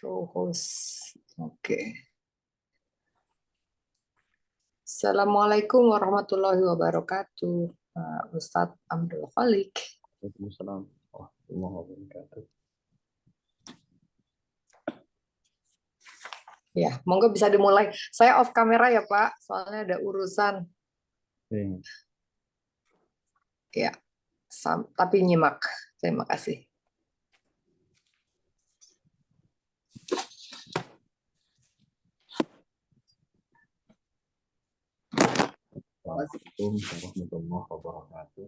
Co-host. Oke. Assalamualaikum warahmatullahi wabarakatuh. Ustadz Abdul Khalik. Waalaikumsalam warahmatullahi wabarakatuh. Ya, monggo bisa dimulai. Saya off kamera ya Pak, soalnya ada urusan. Ya, tapi nyimak. Terima kasih. Assalamualaikum warahmatullahi wabarakatuh.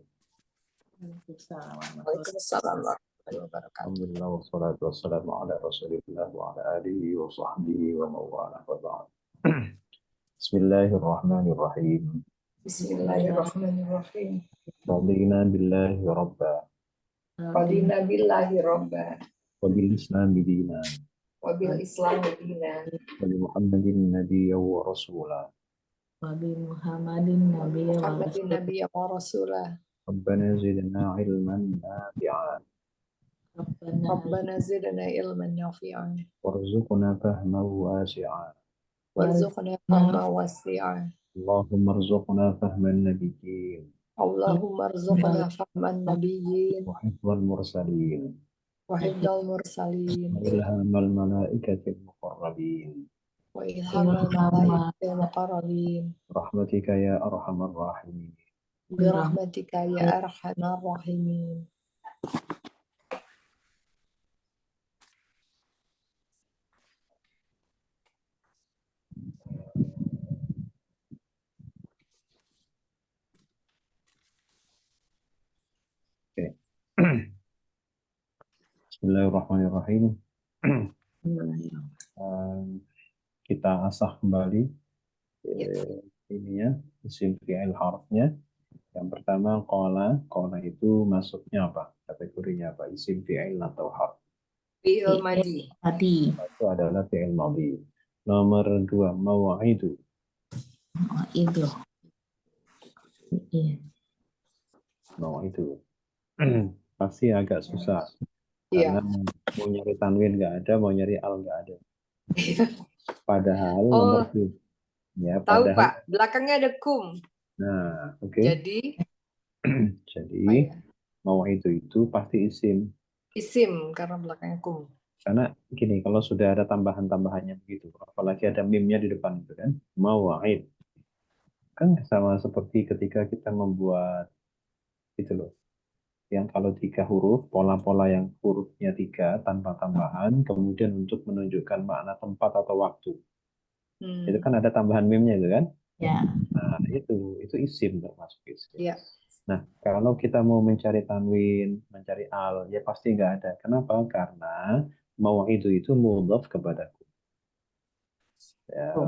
Waalaikumsalam warahmatullahi wabarakatuh. Alhamdulillah wassalatu wassalamu ala Rasulillah wa ala alihi wa sahbihi wa mawala wa ba'd. Bismillahirrahmanirrahim. Bismillahirrahmanirrahim. Radina billahi rabba Radina billahi rabba wa bil islami dinan wa bil islami dinan wa bi Muhammadin nabiyyan wa rasula. Nabi Muhammadin Nabi wa rasulah. Rabbana zidna ilman nafi'an Rabbana zidna ilman nafi'an warzuqna fahman wasi'an. warzuqna fahman wasi'an. Allahumma arzuqna fahman nabiyyin Allahumma arzuqna fahman nabiyyin wa hifdzal mursalin wa hifdzal mursalin wa ilhamal malaikatil muqarrabin. wa ilhamal malaikatil muqarrabin Rahmatika ya arhamar rahimin. bi rahmatika ya arhamar rahimin. Bismillahirrahmanirrahim. Kita asah kembali ininya, isim fi'il harfnya. Yang pertama qala itu masuknya apa? Kategorinya apa? Isim fi'il atau harf? Fi'il madhi. Itu adalah fi'il madhi. Nomor 2 maw'idu. itu. Iya. Maw'idu. Pasti agak susah. Iya. Karena mau nyari tanwin nggak ada, mau nyari al nggak ada. Padahal nomor 2. Ya, tahu padahal, Pak, belakangnya ada kum. nah, oke. Jadi mau itu pasti isim. Isim karena belakangnya kum. Karena gini, kalau sudah ada tambahan-tambahannya begitu, apalagi ada mimnya di depan itu kan, mawa'id. Kan sama seperti ketika kita membuat itu loh. Yang kalau 3 huruf, pola-pola yang hurufnya 3 tanpa tambahan, kemudian untuk menunjukkan makna tempat atau waktu. Itu kan ada tambahan mimnya itu kan? Ya. Nah, itu isim termasuk isim. Ya. Nah, kalau kita mau mencari tanwin, mencari al, ya pasti nggak ada. Kenapa? Karena mau itu mudhaf kepadaku.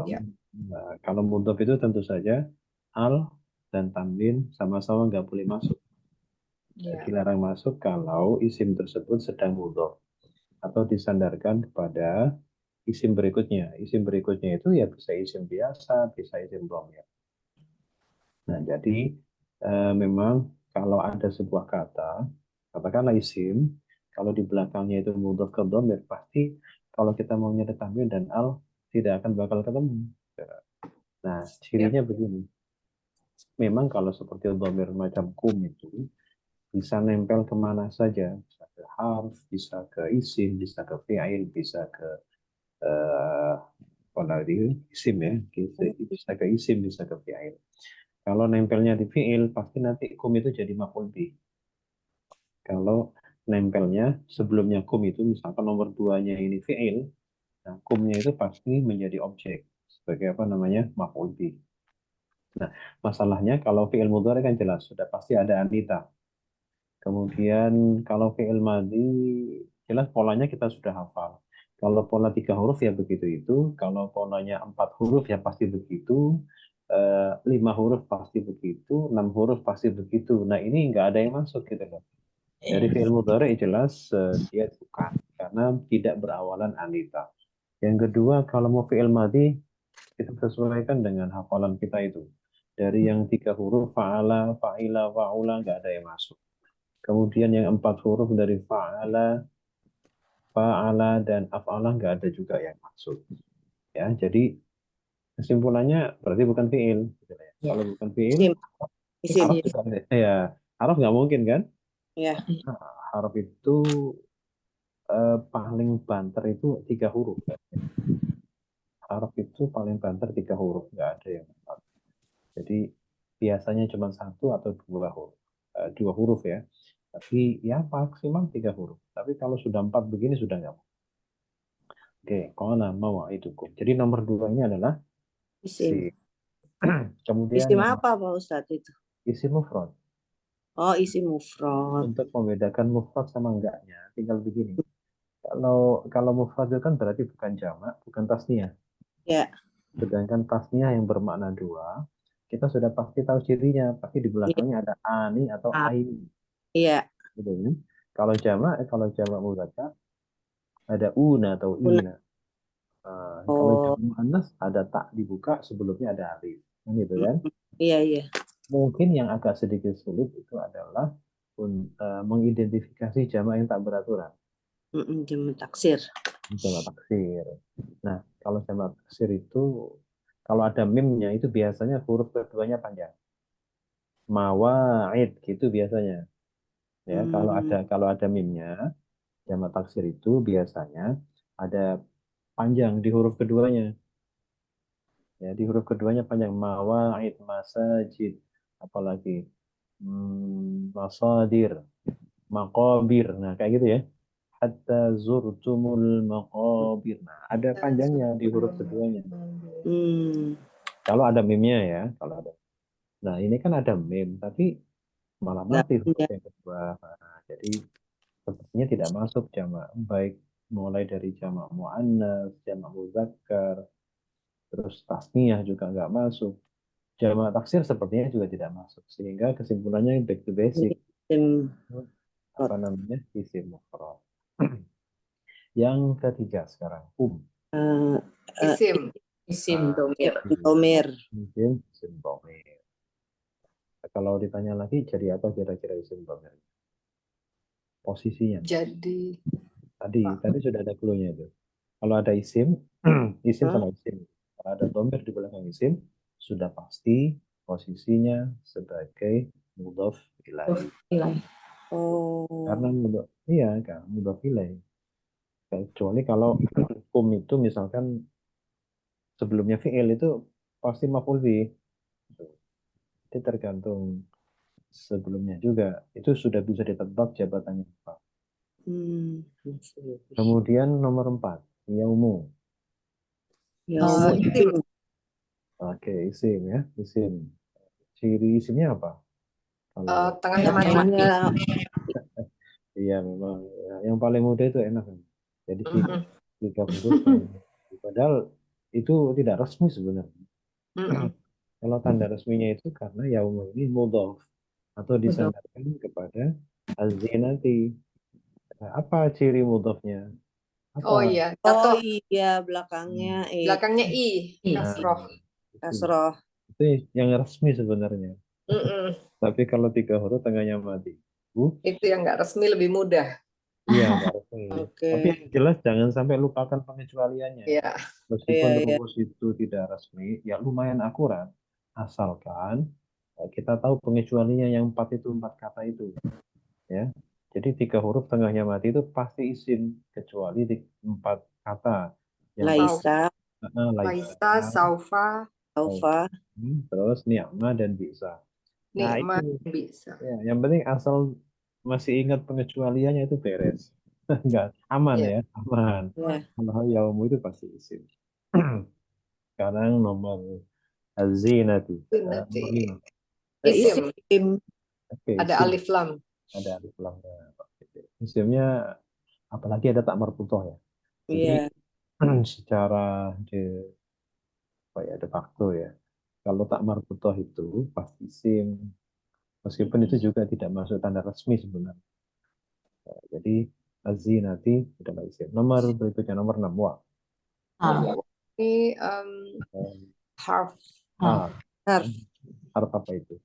Ya, nah, kalau mudhaf itu tentu saja al dan tanwin sama-sama nggak boleh masuk. Dilarang masuk kalau isim tersebut sedang mudhaf atau disandarkan kepada isim berikutnya. Isim berikutnya itu ya bisa isim biasa, bisa isim dhamir. Nah, jadi memang kalau ada sebuah kata, katakanlah isim, kalau di belakangnya itu mudhaf ke dhamir, pasti kalau kita mau nyari tanwin dan al tidak akan bakal ketemu. Nah, cirinya begini. Memang kalau seperti dhamir macam kum itu bisa nempel kemana saja, bisa ke harf, bisa ke isim, bisa ke fi'il, bisa ke isim ya, bisa ke isim, bisa ke fi'il. Kalau nempelnya di fi'il, pasti nanti kum itu jadi maf'ul bih. Kalau nempelnya sebelumnya kum itu, misalkan nomor 2-nya ini fi'il, nah kumnya itu pasti menjadi objek sebagai apa namanya maf'ul bih. Nah, masalahnya kalau fi'il mudhari kan jelas sudah pasti ada anita. Kemudian kalau fi'il madhi jelas polanya kita sudah hafal. Kalau pola 3 huruf ya begitu itu. Kalau polanya 4 huruf ya pasti begitu. 5 huruf pasti begitu. 6 huruf pasti begitu. Nah ini nggak ada yang masuk gitu loh. Dari fi'il mudhari jelas dia bukan. Karena tidak berawalan anita. Yang kedua kalau mau fi'il madhi kita sesuaikan dengan hafalan kita itu. Dari yang 3 huruf fa'ala, fa'ila, fa'ula nggak ada yang masuk. Kemudian yang 4 huruf dari fa'ala, fa'ala dan af'ala nggak ada juga yang masuk. Ya, jadi kesimpulannya berarti bukan fiil. Gitu ya. Ya. Kalau bukan fiil, Isim. Isim. haraf juga ya, haraf nggak mungkin kan? Ya. Nah, haraf itu paling banter itu 3 huruf. Haraf itu paling banter 3 huruf, nggak ada yang 4. Jadi biasanya cuma 1 atau 2 huruf. 2 huruf ya. Tapi ya maksimal 3 huruf. Tapi kalau sudah 4 begini sudah nggak. Oke, qala maw'idukum. Jadi nomor 2 ini adalah Isim. isim. Kemudian Isim nomor apa Pak Ustadz itu? isim mufrad. Oh, isim mufrad. Untuk membedakan mufrad sama enggaknya, tinggal begini. Kalau mufrad itu kan berarti bukan jamak, bukan tasniyah. Ya. Sedangkan tasniyah yang bermakna 2, kita sudah pasti tahu cirinya. Pasti di Iya. belakangnya ada ani atau Ah, aini. Iya. Gitu kan? Kalau jamak mudzakkar ada una atau Una. ina. Kalau Oh. jamak muannas ada tak dibuka, sebelumnya ada alif. Kan gitu kan? Iya, iya. Mungkin yang agak sedikit sulit itu adalah mengidentifikasi jamak yang tak beraturan. Jamak taksir. Jamak taksir. Nah, kalau jamak taksir itu kalau ada mimnya itu biasanya huruf keduanya panjang. Mawa'id gitu biasanya. Ya, kalau ada mimnya, jamak taksir itu biasanya ada panjang di huruf keduanya. Ya, di huruf keduanya panjang. Mawa'id, masajid, apalagi masadir, maqabir. Nah, kayak gitu ya. Hatta zurtumul maqabir. Nah, ada panjangnya di huruf keduanya. Kalau ada mimnya ya, kalau ada. Nah, ini kan ada mim, tapi malah Nggak mati huruf punya. yang kedua. Nah, jadi sepertinya tidak masuk jamak, baik mulai dari jamak muannas, jamak muzakkar, terus tasniyah juga nggak masuk. Jamak taksir sepertinya juga tidak masuk. Sehingga kesimpulannya back to basic. Isim Apa mufrad. namanya? Isim mufrad. Yang ketiga sekarang, Eh, Isim. Isim domir. Domir. Mungkin isim dhamir. Kalau ditanya lagi, jadi apa kira-kira isim dhamir? Posisinya. Jadi Tadi sudah ada clue-nya itu. Kalau ada isim, isim Hah? sama isim. Kalau ada dhamir di belakang isim, sudah pasti posisinya sebagai mudhaf ilaih. Ilaih. Karena Oh. iya kan, mudhaf ilaih. Kecuali kalau itu misalkan sebelumnya fi'il itu pasti maf'ul bih. Itu tergantung sebelumnya juga. Itu sudah bisa ditebak jabatannya apa. Kemudian nomor 4, yaumu. Yaumu isim. isim. Oke, isim ya, isim. Ciri isimnya apa? Kalau Tengahnya mati. Tengahnya iya memang ya, yang paling mudah itu enak kan. Jadi Mhm. 3 huruf. Padahal itu tidak resmi sebenarnya. Mhm. Kalau tanda resminya itu karena yaumu ini mudhaf atau disandarkan kepada az-zinati. Nah, apa ciri mudhafnya? Oh Apa? iya, Oh jatuh. iya, belakangnya Belakangnya i, Nah, kasroh. kasroh. itu yang resmi sebenarnya. Mhm. Tapi kalau 3 huruf tengahnya mati. Itu yang nggak resmi lebih mudah. Iya, nggak resmi. Oke. Tapi yang jelas jangan sampai lupakan pengecualiannya. Iya. Meskipun Iya, iya. rumus itu tidak resmi, ya lumayan akurat. Asalkan kita tahu pengecualiannya yang 4 kata itu. Ya. Jadi 3 huruf tengahnya mati itu pasti isim. Kecuali 4 kata. Yang Sauf, Laisa, laisa, Laisa, Saufa, Alfa. terus ni'ma dan bisa. Nah, Nikmat, itu bisa. ya, yang penting asal masih ingat pengecualiannya itu beres. Enggak, aman Iya. ya, aman. Ya. Kalau yaumu itu pasti isim. Sekarang nomor az-zinatu. Nanti Nomor 5. isim. Isim. Oke, Ada isim. alif lam. Ada alif lamnya. Oke. Isimnya apalagi ada tak marbutoh ya. Jadi Iya. secara apa ya, de facto ya. Kalau tak marbutoh itu pasti isim. Meskipun itu juga tidak masuk tanda resmi sebenarnya. Jadi az-zinati adalah isim. Nomor berikutnya nomor 6. Wah. Ini harf. Harf. Harf. Harf apa itu?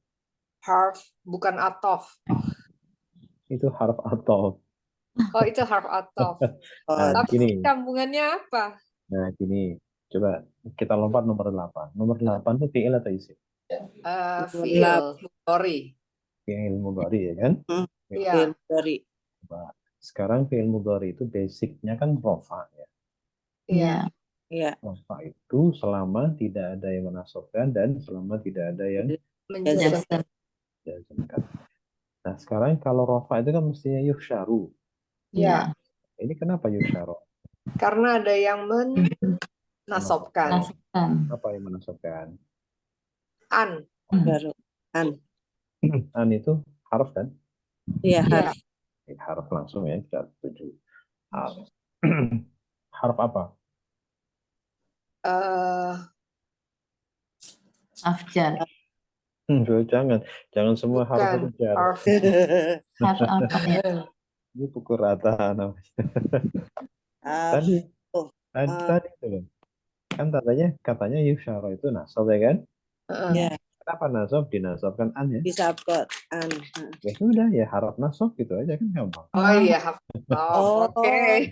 Harf bukan atof. Itu harf atau Oh, itu harf atof. Oh, Nah, Tapi gini. sambungannya apa? Nah, gini. Coba kita lompat nomor 8. Nomor 8 itu fi'il atau isim? Fiil, mudhari. Fi'il mudhari ya kan? Hmm. Ya, Iya, fi'il mudhari. coba. Sekarang fi'il mudhari itu basicnya kan rofa ya. iya. Iya. Rofa itu selama tidak ada yang menasabkan dan selama tidak ada yang Menjazam. Jasad. menjazmkan. Nah, sekarang kalau rofa itu kan mestinya yuhsyaru. Iya, Ini kenapa yuhsyaru? karena ada yang menasabkan. Nasabkan. Apa yang menasabkan? An. Baru. An. An itu harf kan? Iya, Iya. harf. Harf langsung ya, kita setuju. Harf. Harf apa? eh Afjar. Jangan semua harf itu bukan jar. harf. Harf apa ya? Ini pukul rata namanya. Harf. Tadi, Oh, tadi itu loh. Kan katanya yusyara itu nasab ya kan? ya. Kenapa nasab? Dinasabkan an ya? Disabot. An. Ya sudah ya harf nasab gitu aja kan gampang. Oh iya, harf. Oh. Oke.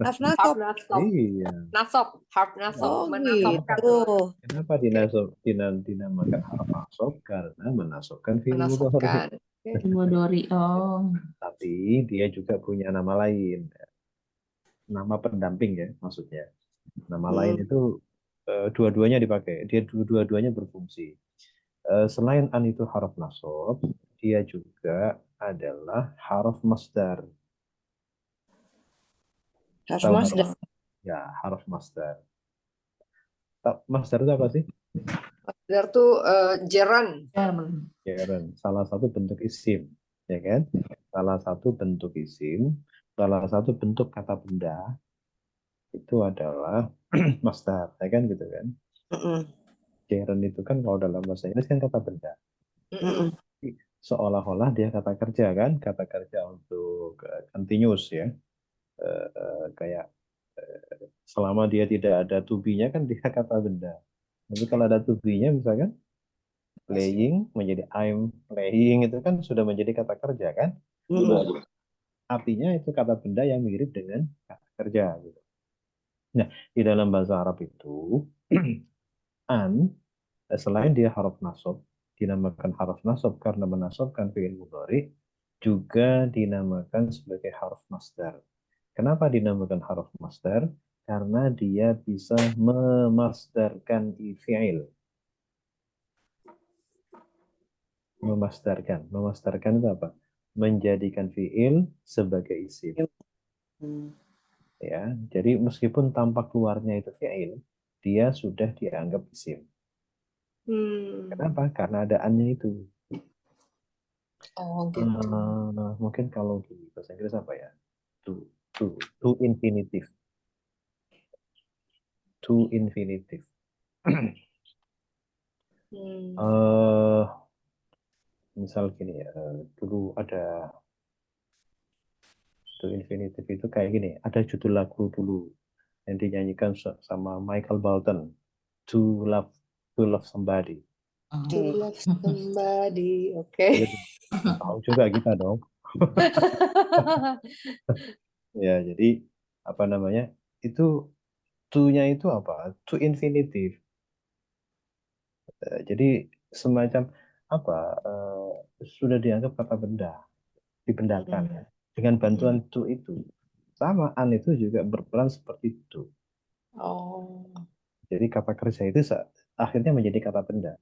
Harf Harf nasab. nasab. Iya. Nasab, harf nasab. Oh, Menasabkan. gitu. Kenapa dinamakan harf nasab? Karena menasabkan fi'il mudhari. Menasabkan. Mudhari. Oh. Tapi dia juga punya nama lain. Nama pendamping ya maksudnya. Nama lain itu dua-duanya dipakai. Dia dua-duanya berfungsi. Selain an itu harf nasab, dia juga adalah harf masdar. Harf Tahu masdar. Ya, harf masdar. Masdar itu apa sih? Masdar tuh jeran. Jaren. Salah satu bentuk isim, ya kan? Salah satu bentuk isim, salah satu bentuk kata benda itu adalah masdar, ya kan gitu kan? Mm-mm. Jaren itu kan kalau dalam bahasa Inggris kan kata benda. Mm-mm. Seolah-olah dia kata kerja kan, kata kerja untuk continuous ya. Kayak selama dia tidak ada to be-nya kan dia kata benda. Tapi kalau ada to be-nya misalkan playing menjadi I'm playing itu kan sudah menjadi kata kerja kan? Mm-mm. Artinya itu kata benda yang mirip dengan kata kerja gitu. Nah, di dalam bahasa Arab itu an selain dia harf nasab dinamakan harf nasab karena menasabkan fi'il mudhari juga dinamakan sebagai harf masdar. Kenapa dinamakan harf masdar? Karena dia bisa memasdarkan fi'il. Memasdarkan itu apa? Menjadikan fi'il sebagai isim. Mm. Ya, jadi meskipun tampak keluarnya itu fi'il, dia sudah dianggap isim. Kenapa? Karena ada an-nya itu. Oh gitu. Mungkin kalau di bahasa Inggris apa ya? To infinitive. To infinitive. Misal gini ya, dulu ada to infinitive itu kayak gini, ada judul lagu dulu yang dinyanyikan sama Michael Bolton, to love somebody. To love somebody. Oke. Gitu. Tahu juga kita dong. Ya, jadi apa namanya? Itu to-nya itu apa? To infinitive. Jadi semacam apa? Sudah dianggap kata benda, dibendakan ya. Dengan bantuan to itu. Sama an itu juga berperan seperti itu. Oh. Jadi kata kerja itu akhirnya menjadi kata benda.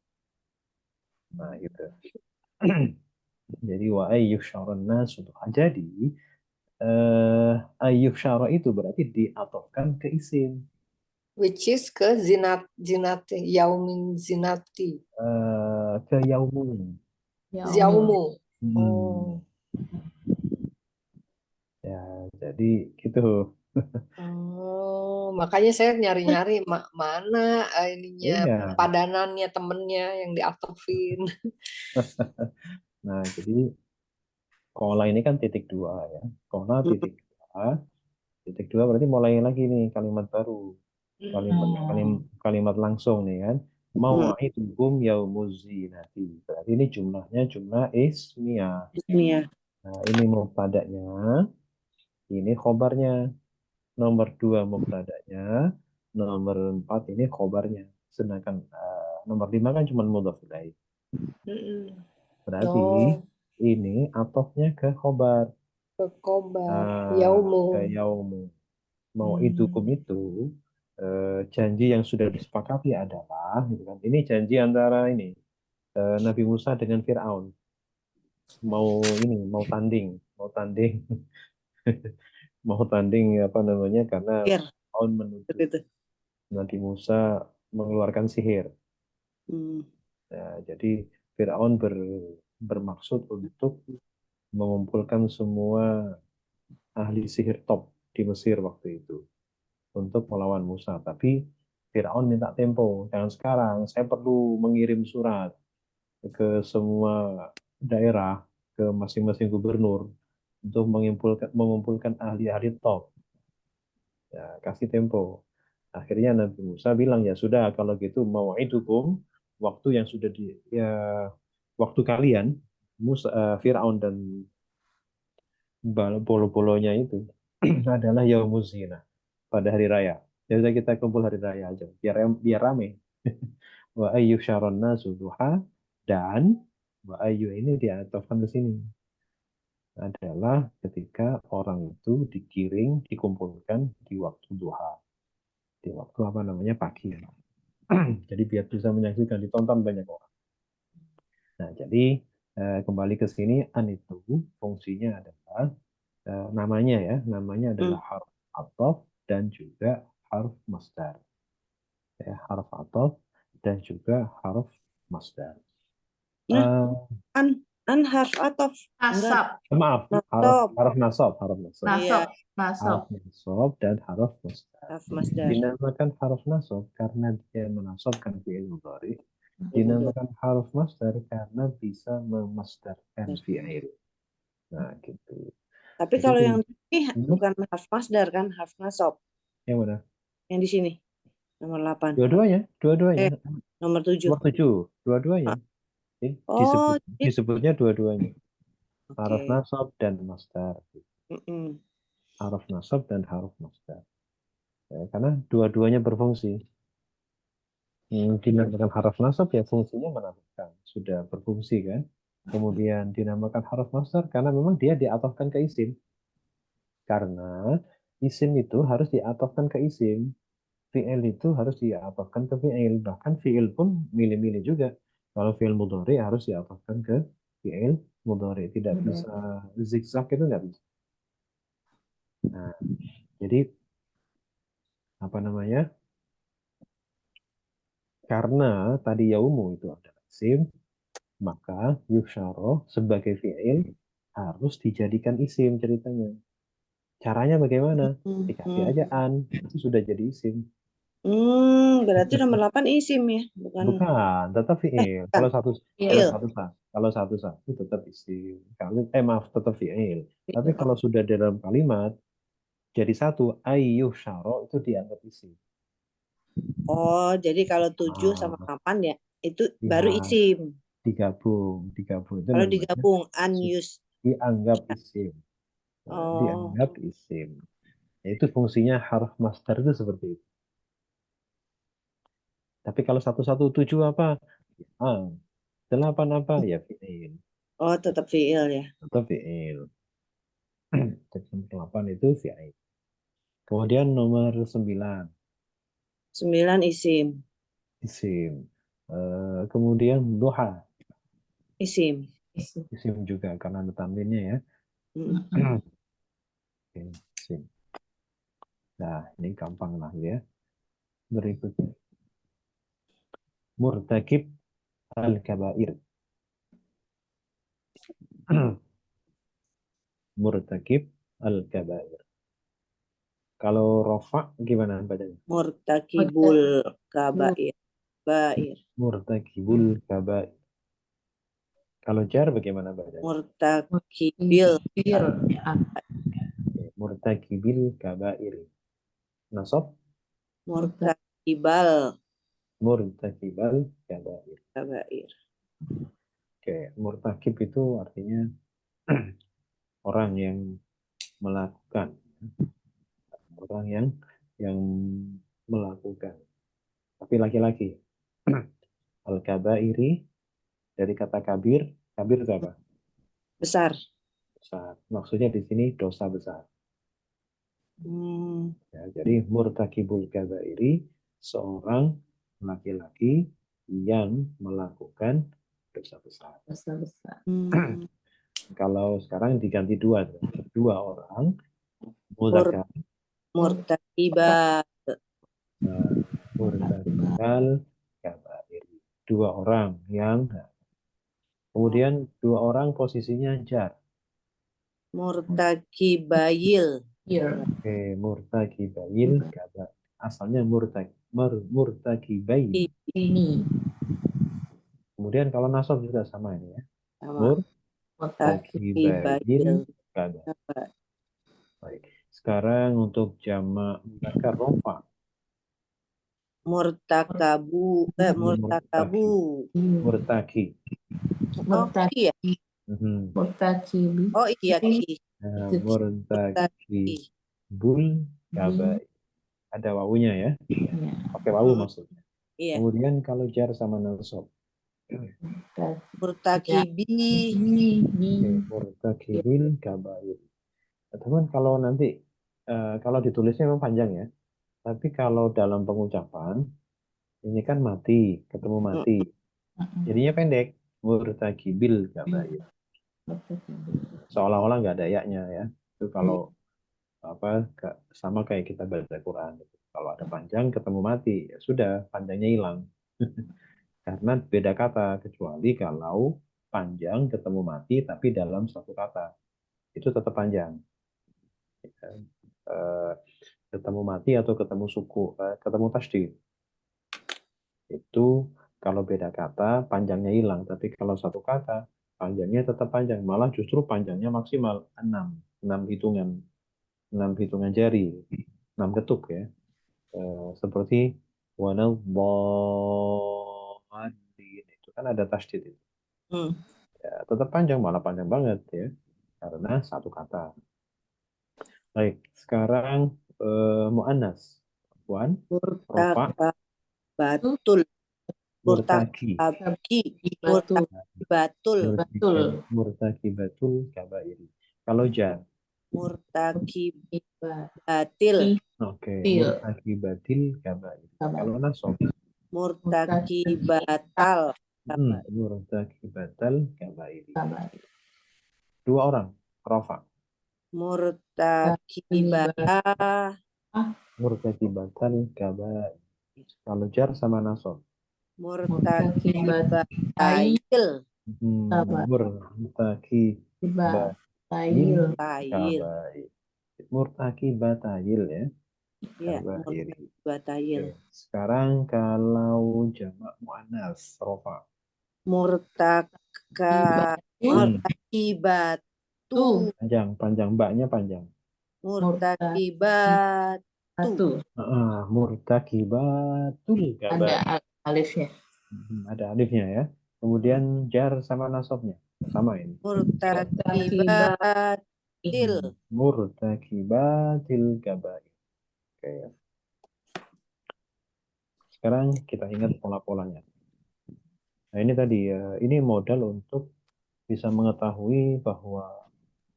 Nah, gitu. Jadi wa ayyuhsyarun nas untuk jadi ayyuhsyara itu berarti diatofkan ke isim. Which is ke zinati, yaumin zinati. Ke yaumun. Yaumu. Hmm. Ya, jadi gitu. Oh, makanya saya nyari-nyari mana ininya Iya. padanannya temennya yang diatofin. Nah, jadi kola ini kan titik dua ya. Kola titik dua berarti mulai lagi nih kalimat baru. Kalimat langsung nih kan. Mau'iduhum yaumuz zinati. Berarti ini jumlahnya jumlah ismiyah. Ismiyah. Nah, ini mubtada'nya, ini khobarnya. Nomor 2 mubtada'nya, nomor 4 ini khobarnya. Sedangkan nomor 5 kan cuma mudhof ilaih. Mm-mm. Berarti Oh, ini atofnya ke khobar. ke kobar. Nah, Yaumu. ke yaumu. Mau Hmm. itu janji yang sudah disepakati adalah gitu kan. Ini janji antara ini Nabi Musa dengan Firaun. Mau tanding, mau tanding apa namanya karena Biar Firaun menuduh seperti itu. Nabi Musa mengeluarkan sihir. Hmm. Ya, jadi Firaun bermaksud untuk mengumpulkan semua ahli sihir top di Mesir waktu itu untuk melawan Musa. Tapi Firaun minta tempo, jangan sekarang. Saya perlu mengirim surat ke semua daerah, ke masing-masing gubernur untuk mengumpulkan ahli-ahli top. Ya, kasih tempo. Akhirnya Nabi Musa bilang ya sudah kalau gitu mau mau'idukum waktu yang sudah waktu kalian Firaun dan bolo-bolonya itu adalah yaumuz zina pada hari raya. Ya udah kita kumpul hari raya aja biar rame. Wa ayyu syaron nasu duha dan wa ayyu ini diatofkan ke sini adalah ketika orang itu digiring dikumpulkan di waktu duha, di waktu apa namanya pagi. Jadi biar bisa menyaksikan ditonton banyak orang. Nah, jadi kembali ke sini an itu fungsinya adalah namanya Hmm. adalah harf ataf dan juga harf masdar. Ya, harf ataf dan juga harf masdar. Nah, Eh, an an harf atof. Enggak, Nasab, maaf, harf nasab. harf nasab, harf nasab. Iya, nasab, nasab. Harf nasab dan harf masdar. harf masdar. Dinamakan harf nasab karena dia menasabkan fi'il mudhari. Fi'il mudhari. Dinamakan harf masdar karena bisa memasdarkan fi'il. Nah, gitu. Tapi Jadi kalau itu yang ini hmm, bukan harf masdar kan, harf nasab. yang mana? Yang di sini nomor 8. Dua-duanya. Nomor 7. Nomor 7, dua-duanya. Jadi Oh, jadi disebutnya dua-duanya. Harf oke. nasab dan masdar. Mm-mm. Harf nasab dan harf masdar. Ya, karena dua-duanya berfungsi. Dinamakan harf nasab ya fungsinya menambahkan. Sudah berfungsi kan. Kemudian dinamakan harf masdar karena memang dia diatofkan ke isim. Karena isim itu harus diatofkan ke isim. Fi'il itu harus diatofkan ke fi'il. Bahkan fi'il pun milih-milih juga. Kalau fi'il mudhari harus diatofkan ke fi'il mudhari. Tidak bisa zigzag itu nggak bisa. Nah, jadi apa namanya? Karena tadi yaumu itu adalah isim, maka yusyaro sebagai fi'il harus dijadikan isim ceritanya. Caranya bagaimana? Dikasih aja Mm-mm. an, itu sudah jadi isim. Berarti nomor 8 isim ya, bukan Bukan, tetap fi'il. bukan. Il, Kalau satu tetap isim. Maaf, tetap fi'il. Tapi Fi'il. kalau sudah dalam kalimat jadi satu, ayyuh syaro itu dianggap isim. Oh, jadi kalau 7 sama Ah, 8 ya, itu baru ya, isim. digabung itu Kalau namanya digabung, unused. dianggap Ya. isim. Nah, Oh, dianggap isim. Itu fungsinya harf masdar itu seperti itu. Tapi kalau 117 apa? Ah, 8 apa? Ya fi'il. oh tetap fi'il ya. Atau fi'il. Jadi 8 itu fi'il. Kemudian nomor 9 9 isim. isim. Kemudian duha Isim. isim. isim juga karena ada tanwinnya ya. Mm. Oke, isim. Nah, ini gampang lah ya. Berikutnya murtakib al-kabair. Murtakib al-kabair. Kalau rofa gimana bacanya? Murtakibul kabair. Bair. Murtakibul kabair. Kalau jar bagaimana bacanya? Murtakibil. Bir, ya. Murtakibil kabair. Nasab Murta, Murtakibal murtakibal kabair. kabair. Oke, murtakib itu artinya orang yang melakukan, orang yang melakukan. Tapi laki-laki. Al-kabairi dari kata kabir, kabir itu apa? Besar. Besar. Maksudnya di sini dosa besar. Hmm. Ya, jadi murtakibul kabairi seorang laki-laki yang melakukan dosa besar. Besar-besar. Hmm. Kalau sekarang diganti dua orang mudzakkar, Murtakibat. murtakibal kabairi. Dua orang yang kemudian dua orang posisinya jar. Murtakibayil. Here. Oke, murtakibail kabair. Asalnya murtakibail. Ini. Kemudian kalau nasab juga sama ini ya. Sama. Murtakibail Takibail. kabair. Baik. Sekarang untuk jamak mudzakkar rofa. Murtakabu. Murtaki. Murtaki. Iya. Mhm. Murtakibi. Oh iya, ki. Nah, Itu murtaki bul kabair. Ada wawunya ya. Ya. Pakai wawu maksudnya. Iya. Kemudian kalau jar sama nasab. Murtakibi. Oke, murtakibil kabair. Teman kalau nanti kalau ditulisnya memang panjang ya. Tapi kalau dalam pengucapan ini kan mati, ketemu mati. Jadinya pendek. Murtakibil kabair. Seolah-olah nggak ada yaknya ya. Itu kalau sama kayak kita baca Quran. Kalau ada panjang ketemu mati, ya sudah panjangnya hilang. Karena beda kata, kecuali kalau panjang ketemu mati tapi dalam satu kata. Itu tetap panjang. Eh, ketemu mati atau ketemu suku, ketemu tasdid. Itu kalau beda kata panjangnya hilang, tapi kalau satu kata panjangnya tetap panjang, malah justru panjangnya maksimal 6 hitungan, 6 hitungan jari, 6 ketuk ya. Seperti wanadhdallin itu kan ada tasdid itu. Hmm. Ya, tetap panjang, malah panjang banget ya, karena satu kata. Baik, sekarang muannas. Puan, rofa, Murtakabatul. murtaki. Batu. Murtakibatul. Betul. Murtakibatul kabairi. Kalau jar, Murtakibatil. oke, Til. murtakibatil kabairi. Kalau nasab, Murtakibatal. murtakibatal kabairi. Kabar. Dua orang, rofa. Murtakibata. Murtakibatal kabairi. Kalau jar sama nasab, Murtakibatai. Murtakibatil. murtakibatil Tail. Tail. kabairi. Murtakibatayil ya. Iya, Kabairi. murtakibatayil. Oke. Sekarang kalau jamak muannas rofa. Murtakibatu. Panjang, mbaknya panjang. Murtakibatu. Satu. Murtakibatul kabair. Ada alifnya. Ada alifnya ya. Kemudian jar sama nasabnya. Sama ini. Murtakibatil. Murtakibatil kabair. Oke ya. Sekarang kita ingat pola-polanya. Nah ini tadi ya, ini modal untuk bisa mengetahui bahwa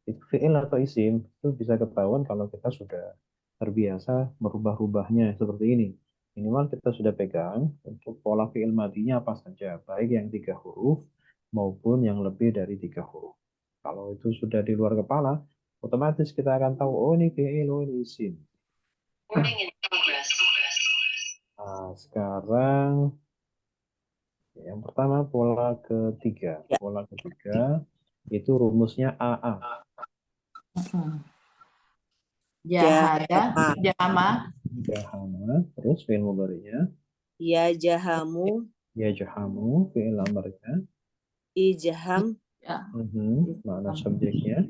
fi'il atau isim itu bisa ketahuan kalau kita sudah terbiasa merubah-rubahnya seperti ini. Minimal kita sudah pegang untuk pola fi'il madinya apa saja, baik yang 3 huruf maupun yang lebih dari 3 huruf. Kalau itu sudah di luar kepala, otomatis kita akan tahu, oh ini fi'il, oh ini isim. Nah, sekarang yang pertama pola ketiga. Ya. Pola ketiga itu rumusnya AA. Jahada. Jama. Jahama, terus fi'il mudhari'nya. Ya jahamu. Ya jahamu, fi'il amarnya. Ijham. Makna subjeknya.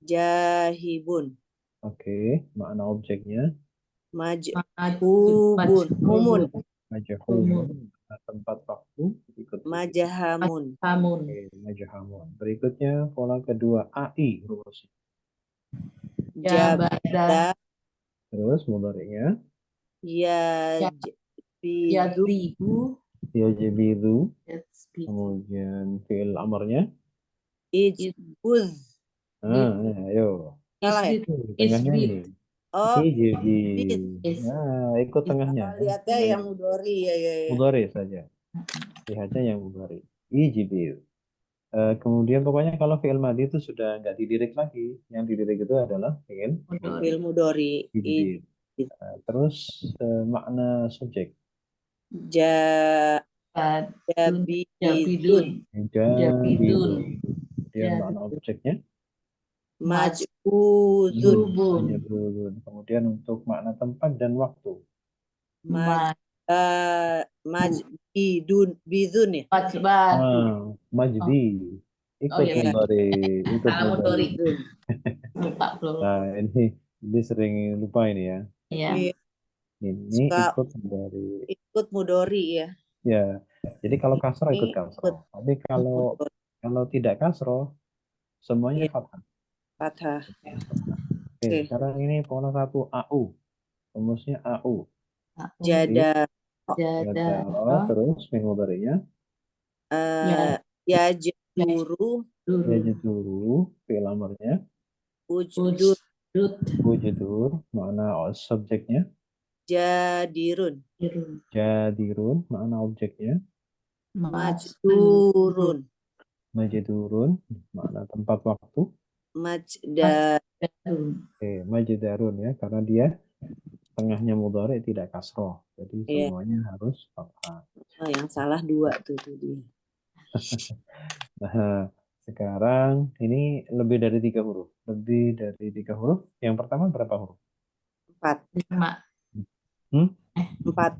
Jahibun. Oke, makna objeknya. Majhubun. Mumun. Majhumun. Tempat waktu. Majahamun. Hamun. Oke, majahamun. Berikutnya pola kedua AI rumusnya. Jabada. Jabada. Terus mudhari'nya Yajbidu. Yadribu. yajibidu. Yasbidu. Kemudian fi'il amarnya. Ijbuz. Ayo. Salah ya? Isbit. Tengahnya Isbit. ini. Oh, Ijibid. Is. Nah, ikut tengahnya. lihatnya yang mudori ya. Mudhari saja. Lihatnya yang mudhari. Ijibid. Kemudian pokoknya kalau fi'il madhi itu sudah nggak didirik lagi. Yang didirik itu adalah fi'il Mudhari. Fil mudori. ijibid. Terus makna subjek. Jabidun. Jabidun. Jabidun. Kemudian Jabidun. makna objeknya. Majbuzun. Jubun. Majbudun. Kemudian untuk makna tempat dan waktu. Ma- Majbidun. Bidun ya? Majbadu. Majdi. Ikut iya, mudhari. Ikut Salah mudhari. mudhari. Lupa belum. Nah, ini sering lupa ini ya. Iya. Iya, Ini Suka- ikut mudhari. ikut mudori ya. Ya. Jadi kalau kasroh ikut Ini kasroh. Tapi kalau tidak kasroh semuanya Iya. fathah. Fathah. Oke, Oke. sekarang ini pola 1 AU. Rumusnya AU. Jada. Jada. Terus fi'il mudhari'nya Yajburu. Dulu. yajiduru, fi'il amarnya Ujdur. Ujdud. wujudur, makna subjeknya Jadirun. jadirun, makna objeknya Majdurun. majidurun, makna tempat waktu. Majdarun. Majidarun ya, karena dia tengahnya mudhari tidak kasroh. Jadi Iya. semuanya harus fathah. Oh, yang salah 2 tuh dia. Nah, sekarang ini lebih dari 3 huruf. Lebih dari 3 huruf. Yang pertama berapa huruf? 4. 5. 4.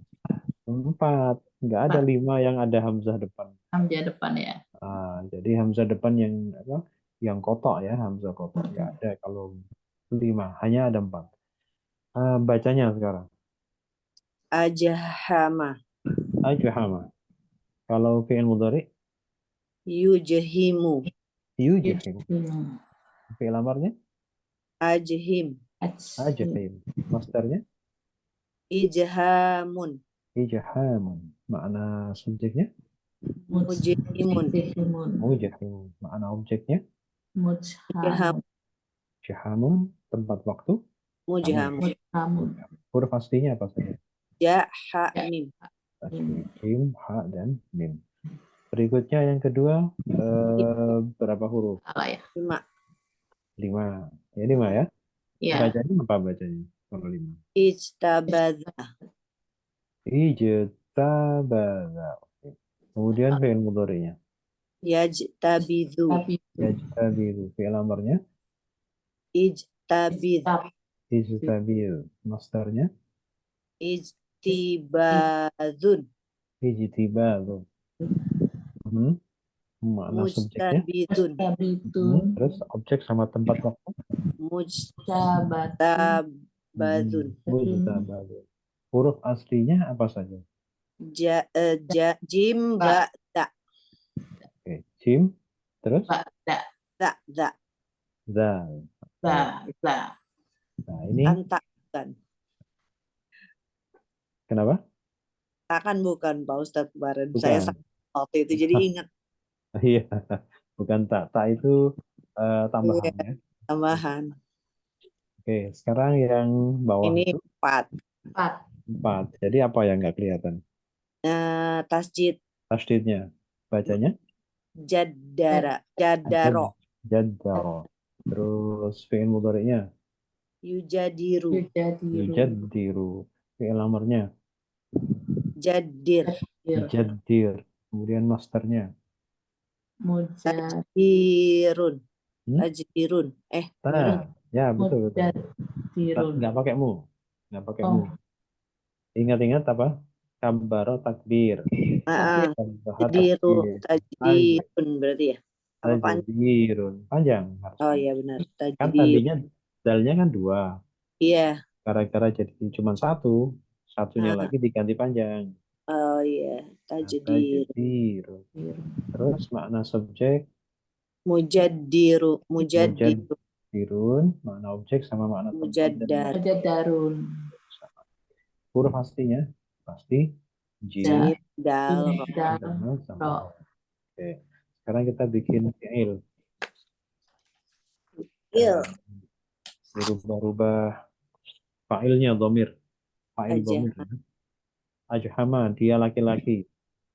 4. Nggak ada 5 yang ada hamzah depan. Hamzah depan ya. Jadi hamzah depan yang apa? Yang kotok ya, hamzah kotok. Nggak ada kalau 5, hanya ada 4. Bacanya sekarang. Ajahama. Ajhama. Kalau fi'il mudhari, Yujhimu. yujhim. Fi'il amarnya, Ajhim. ajhim. Masternya, Ijhamun. ijhamun. Makna subjeknya, Mujhimun. mujhim. Makna objeknya, Mujhamun. jahamun. Tempat waktu, Mujhamun. huruf aslinya apa saja? Ja, ha, mim. Mim, ha, dan mim. Berikutnya yang kedua, berapa huruf? Salah ya. 5. 5. Ya 5 ya. Iya. Bacanya apa bacanya? Kalau 5. Ijtabadha. Ijtabadha. Kemudian fi'il mudhari'nya. Yajtabidhu. Yajtabidu. Fi'il amarnya. Ijtabidh. Ijtabidu. Masternya. Ijtibadhun. Ijtibadu. Makna subjeknya. Mujtabidun. Terus objek sama tempat waktu. Mujtabadhun. Mujtabadu. Huruf aslinya apa saja? Jim, ba, da. Oke. Jim. Terus. Da. Zal. Nah, ini Antakan. kenapa? Takan bukan Pak Ustadz kemarin. Bukan. Saya waktu itu jadi ingat. Iya, bukan tak. Tak itu tambahan Iya, ya. tambahan. Oke, sekarang yang bawah Ini itu 4. 4. Jadi apa yang nggak kelihatan? Tasjid. Tasdidnya. Bacanya? Jadaro. Jaddaro. Terus fi'il mudhari'nya? Yujadiru. Yujaddiru. Fi'il amarnya? Jadir. Jaddir. Kemudian masternya? Tajdirun. Hmm? Tajdirun. Ya, betul. Nggak pakai mu. Ingat-ingat apa? Kabbaro takbir. Tajdiru. Tajdirun berarti ya? Apa panjang? Tajdirun. Panjang. Oh iya benar. Kan Tajdir. tadinya dalnya kan 2. Iya. Gara-gara jadi cuma 1. Satunya lagi diganti panjang. Oh iya. Tajdir. Tajdirun. Terus makna subjek? Mujaddiru. Dirun, makna objek sama makna tempat dan Mujaddar. Aja darun. sama. Huruf pastinya pasti Ja. jim, Dal. Ro. Dal. dal, sama Ro. ro. Oke. Sekarang kita bikin fi'il. Il. Dirubah-rubah fa'ilnya dhamir. Fa'il Aja. dhamir. Ajhama, dia laki-laki.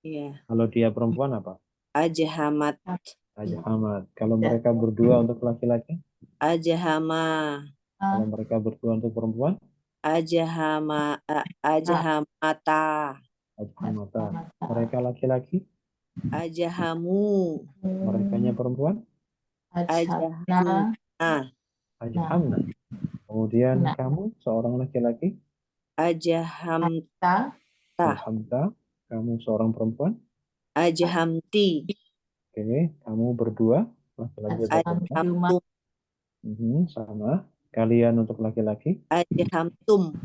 Iya. Kalau dia perempuan apa? Ajhamat. Ajhamat. Kalau mereka berdua untuk laki-laki, Ajhama. kalau mereka berdua untuk perempuan, Ajhamata. ajhamata. Mereka laki-laki, Ajhamu. merekanya perempuan, Ajhabna. ajhamna. Kemudian kamu seorang laki-laki, Ajhamta. ajhamta. Kamu seorang perempuan, Ajhamti. oke. Kamu berdua, laki-laki atau perempuan. Ajhamtum. Sama. Kalian untuk laki-laki, Ajhamtum.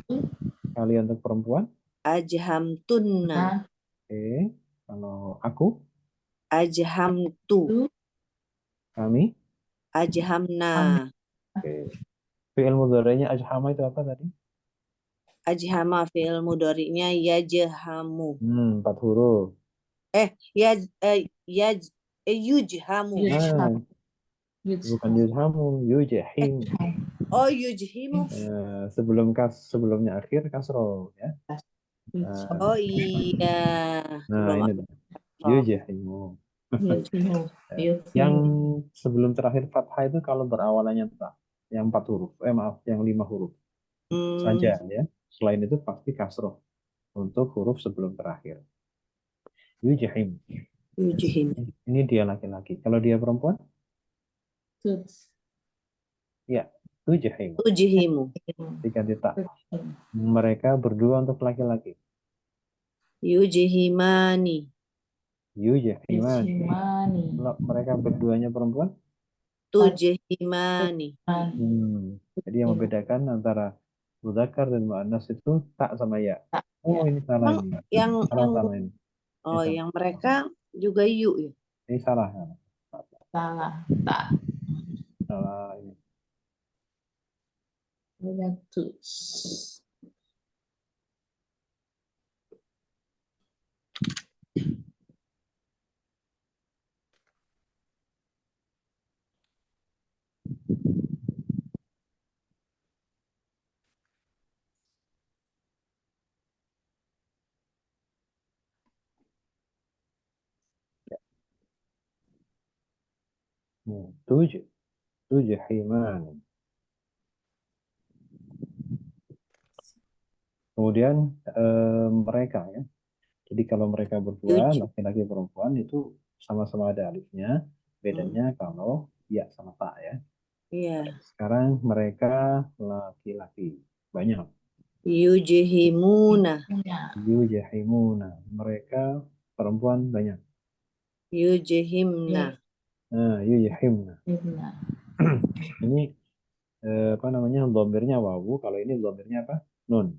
kalian untuk perempuan, Ajhamtunna. oke. Kalau aku, Ajhamtu. kami, Ajhamna. oke. Fi'il mudhari'nya ajhama itu apa tadi? Ajhama fi'il mudhari'nya yajhamu. 4 huruf. Yujhamu. Nah, bukan yuzhamu, yujhim. Oh, yujhimu. Sebelumnya akhir kasroh ya. Oh iya. Nah, Belum ini tuh. Yujhimu. Yang sebelum terakhir fathah itu kalau berawalannya ta, yang 4 huruf. Maaf, yang 5 huruf saja ya. Selain itu pasti kasroh untuk huruf sebelum terakhir. Yujhim. Yujhim. Ini dia laki-laki. Kalau dia perempuan, ya, yujhim. Yujhimu. Diganti ta. Mereka berdua untuk laki-laki. Yujhimani. Yujhimani. Kalau mereka berduanya perempuan, Tujhimani. Jadi yang membedakan antara mudzakar dan muannas itu tak sama ya. Oh, ini salah Emang ini. yang Salah ini. oh, Ini yang mereka juga yu ya. Ini salah. Salah. Tak. Salah ini. Tujhiman. Kemudian mereka ya. Jadi kalau mereka berdua, laki-laki perempuan itu sama-sama ada alifnya. Bedanya kalau ya sama tak ya. Iya. Sekarang mereka laki-laki. Banyak. Yujhimuna. Yujahimuna. Mereka perempuan banyak. Yujhimna. Nah, yujahimna. Ini apa namanya? Dhamirnya wawu. Kalau ini dhamirnya apa? Nun.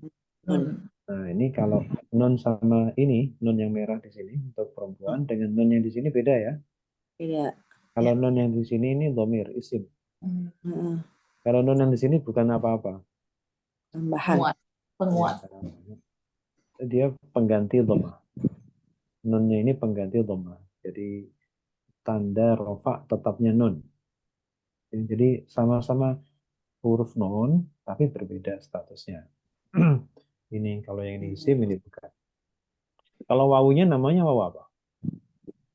Nah, ini kalau nun sama ini, nun yang merah di sini untuk perempuan dengan nun yang di sini beda ya. Beda. Kalau nun yang di sini ini dhamir, isim. Kalau nun yang di sini bukan apa-apa. Tambahan. Penguat. Dia pengganti dhamma. Nunnya ini pengganti dhamma. Jadi tanda rofa tetapnya nun. Jadi sama-sama huruf nun, tapi berbeda statusnya. Ini kalau yang ini isim, ini bukan. Kalau wawunya namanya wawu apa?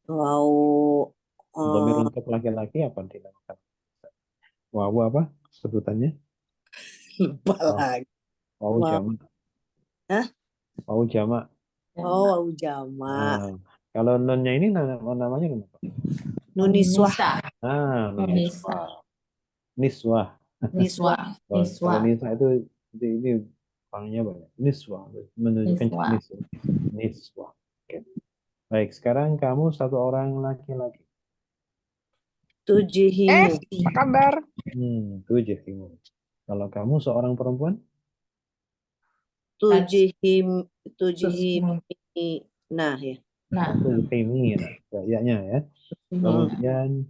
Wawu. Dhamir untuk laki-laki apa dinamakan? Wawu apa sebutannya? Lupa lagi. Wawu jamak. Hah? Wawu jamak. Oh, wawu jamak. Nah, kalau nunnya ini namanya kenapa? Nuniswah. Nuniswah. Niswah. Kalau niswah itu ini panggilnya banyak. Niswah menunjukkan jenis. Niswah. Oke. Baik, sekarang kamu satu orang laki-laki. Tujhimu. Apa kabar? Tujhimu. Kalau kamu seorang perempuan? Tujhimina ya. Tujhimina. Ya, ya. Kemudian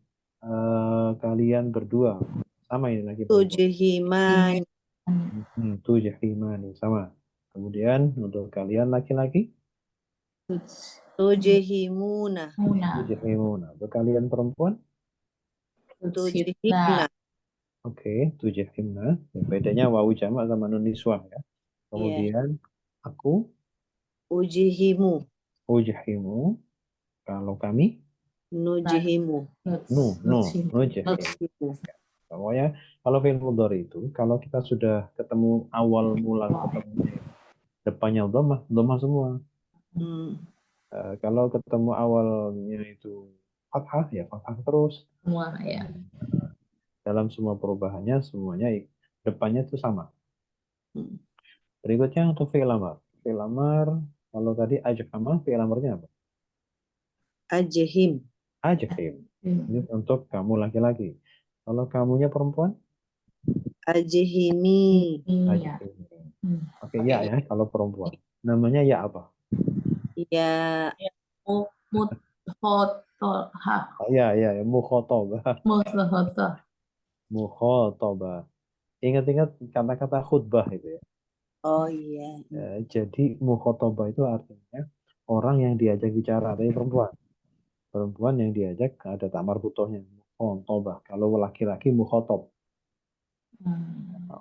kalian berdua Sama ini lagi perempuan. Tujihimani. Tujahimani sama. Kemudian untuk kalian laki-laki, Tujihimuna. Muna. tujahimuna. Untuk kalian perempuan, Tujihimna. oke, tujahimna. Ya, bedanya wawu jamak sama nun niswah ya. Iya. Kemudian aku, Ujihimu. ujahimu. Kalau kami, Nujihimu. nujahim. Nujihimu. Pokoknya kalau fi'il mudhari itu, kalau kita sudah ketemu awal mula ketemunya depannya dhammah semua. Hmm. Kalau ketemu awalnya itu fathah, ya fathah terus. Semua ya. Dalam semua perubahannya, semuanya depannya itu sama. Hmm. Berikutnya untuk fi'il amar. Fi'il amar, kalau tadi ajhama, fi'il amarnya apa? Ajihim. Ajhim. Ini untuk kamu laki-laki. Kalau kamunya perempuan, Ajihimi. Iya. ajhim. Oke, ya ya, kalau perempuan. Namanya ya apa? Ya. Muthotoh. Ya, mukhotobah. Muthotoh. Mukhotobah. Ingat-ingat kata-kata khutbah itu ya. Oh iya. Jadi mukhotobah itu artinya orang yang diajak bicara, dari perempuan. Perempuan yang diajak ada tamar butohnya. Mukhotobah. Kalau laki-laki mukhotob.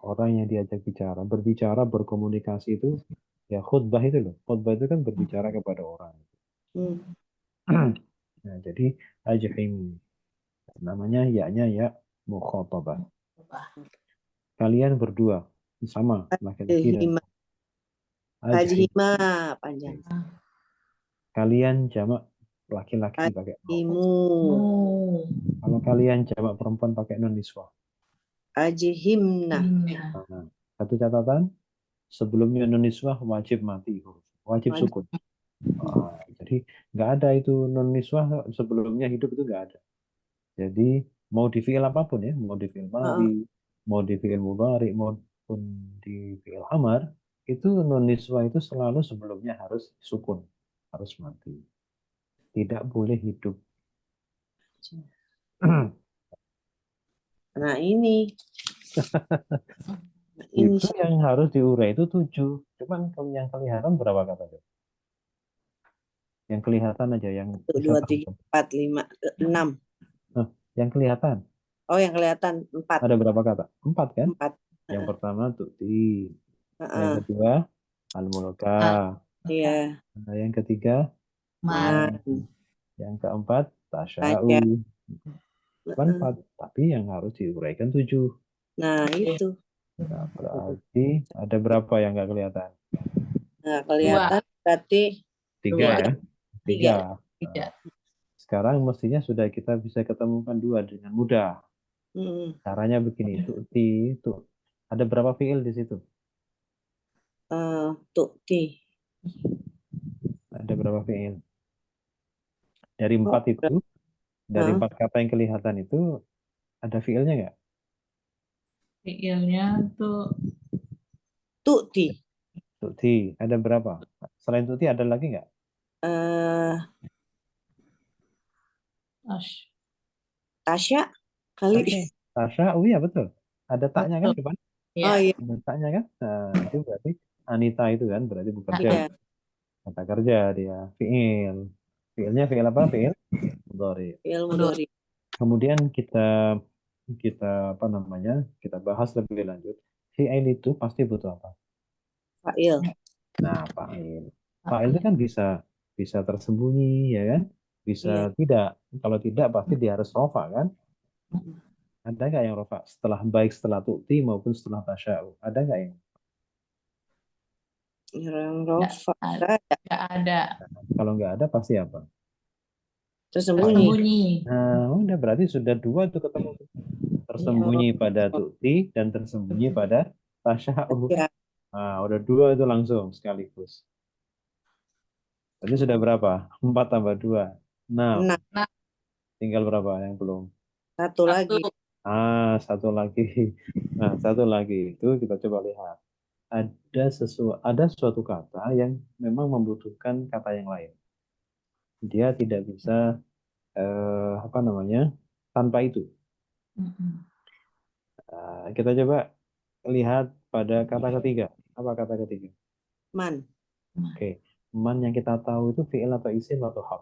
Orang yang diajak bicara, berbicara, berkomunikasi itu ya khutbah itu loh. Khutbah itu kan berbicara kepada orang. Hmm. Nah, jadi ajhim. Namanya ya-nya ya mukhotobah. Kalian berdua sama laki-laki dan Ajihima. ajhim. Ajihima panjang. Kalian jamak laki-laki pakai nun. Imu. Kalau kalian jamak perempuan pakai nun niswah. Ajihimna. Nah, satu catatan, sebelumnya nun niswah wajib mati huruf. Wajib Wajib. sukun. Jadi nggak ada itu nun niswah sebelumnya hidup itu nggak ada. Jadi mau di fi'il apapun ya, mau di fi'il madi, mau di fi'il mudhari, maupun di fi'il amar, itu nun niswah itu selalu sebelumnya harus sukun, harus mati. Tidak boleh hidup. Nah ini. Nah, ini Itu yang harus diurai itu 7. Cuman kalau yang kelihatan berapa kata tuh? Yang kelihatan aja yang 1, bisa 2, 3, terhitung. 4, 5, 6. Nah, yang kelihatan Oh yang kelihatan 4. ada berapa kata? 4 kan? 4. Yang pertama tuti, yang Heeh. kedua al-mulka, Iya. yang ketiga Man. yang keempat Tanya. tasya'u. Kan Heeh. 4, tapi yang harus diuraikan 7. Nah itu. Nah, berarti ada berapa yang nggak kelihatan? Nah kelihatan berarti 3 ya? 3. Tiga. Sekarang mestinya sudah kita bisa ketemukan 2 dengan mudah. hmm, Caranya begini, tu'ti itu ada berapa fiil di situ? tukti. Ada berapa fiil? Dari Oh, 4 itu, dari Heeh. 4 kata yang kelihatan itu ada fiilnya nggak? Fiilnya tuh Tukti. Tu'ti, ada berapa? Selain tu'ti ada lagi nggak? Eh, ash. Tasya kali. Tasya, oh iya betul. Ada taknya kan depan? Ya. Oh iya. Ada taknya kan? Nah, itu berarti Anita itu kan berarti bekerja. Iya. Kata kerja dia, fiil. Fiilnya fiil apa? Fiil mudhari. Ilmu dori. Kemudian kita apa namanya? Kita bahas lebih lanjut. Fiil itu pasti butuh apa? Fa'il. Nah, fa'il. Fa'il itu kan bisa bisa tersembunyi ya kan? Bisa Iya. tidak. Kalau tidak pasti dia harus rofa kan? Ada nggak yang rofa setelah baik setelah tu'ti maupun setelah tasya'u? Ada nggak yang? Yang rofa. Nggak Ada. nggak ada. Kalau nggak ada pasti apa? Tersembunyi. Tersembunyi. Nah, udah berarti sudah 2 tuh ketemu. Tersembunyi pada tu'ti dan tersembunyi pada tasya'u. Ya. Nah, udah 2 itu langsung sekaligus. Berarti sudah berapa? 4 tambah 2. 6. 6. Tinggal berapa yang belum? Satu lagi. Satu lagi. Nah, satu lagi itu kita coba lihat. Ada suatu kata yang memang membutuhkan kata yang lain. Dia tidak bisa apa namanya? Tanpa itu. Kita coba lihat pada kata ketiga. Apa kata ketiga? Man. Oke. Man yang kita tahu itu fi'il atau isim atau hal.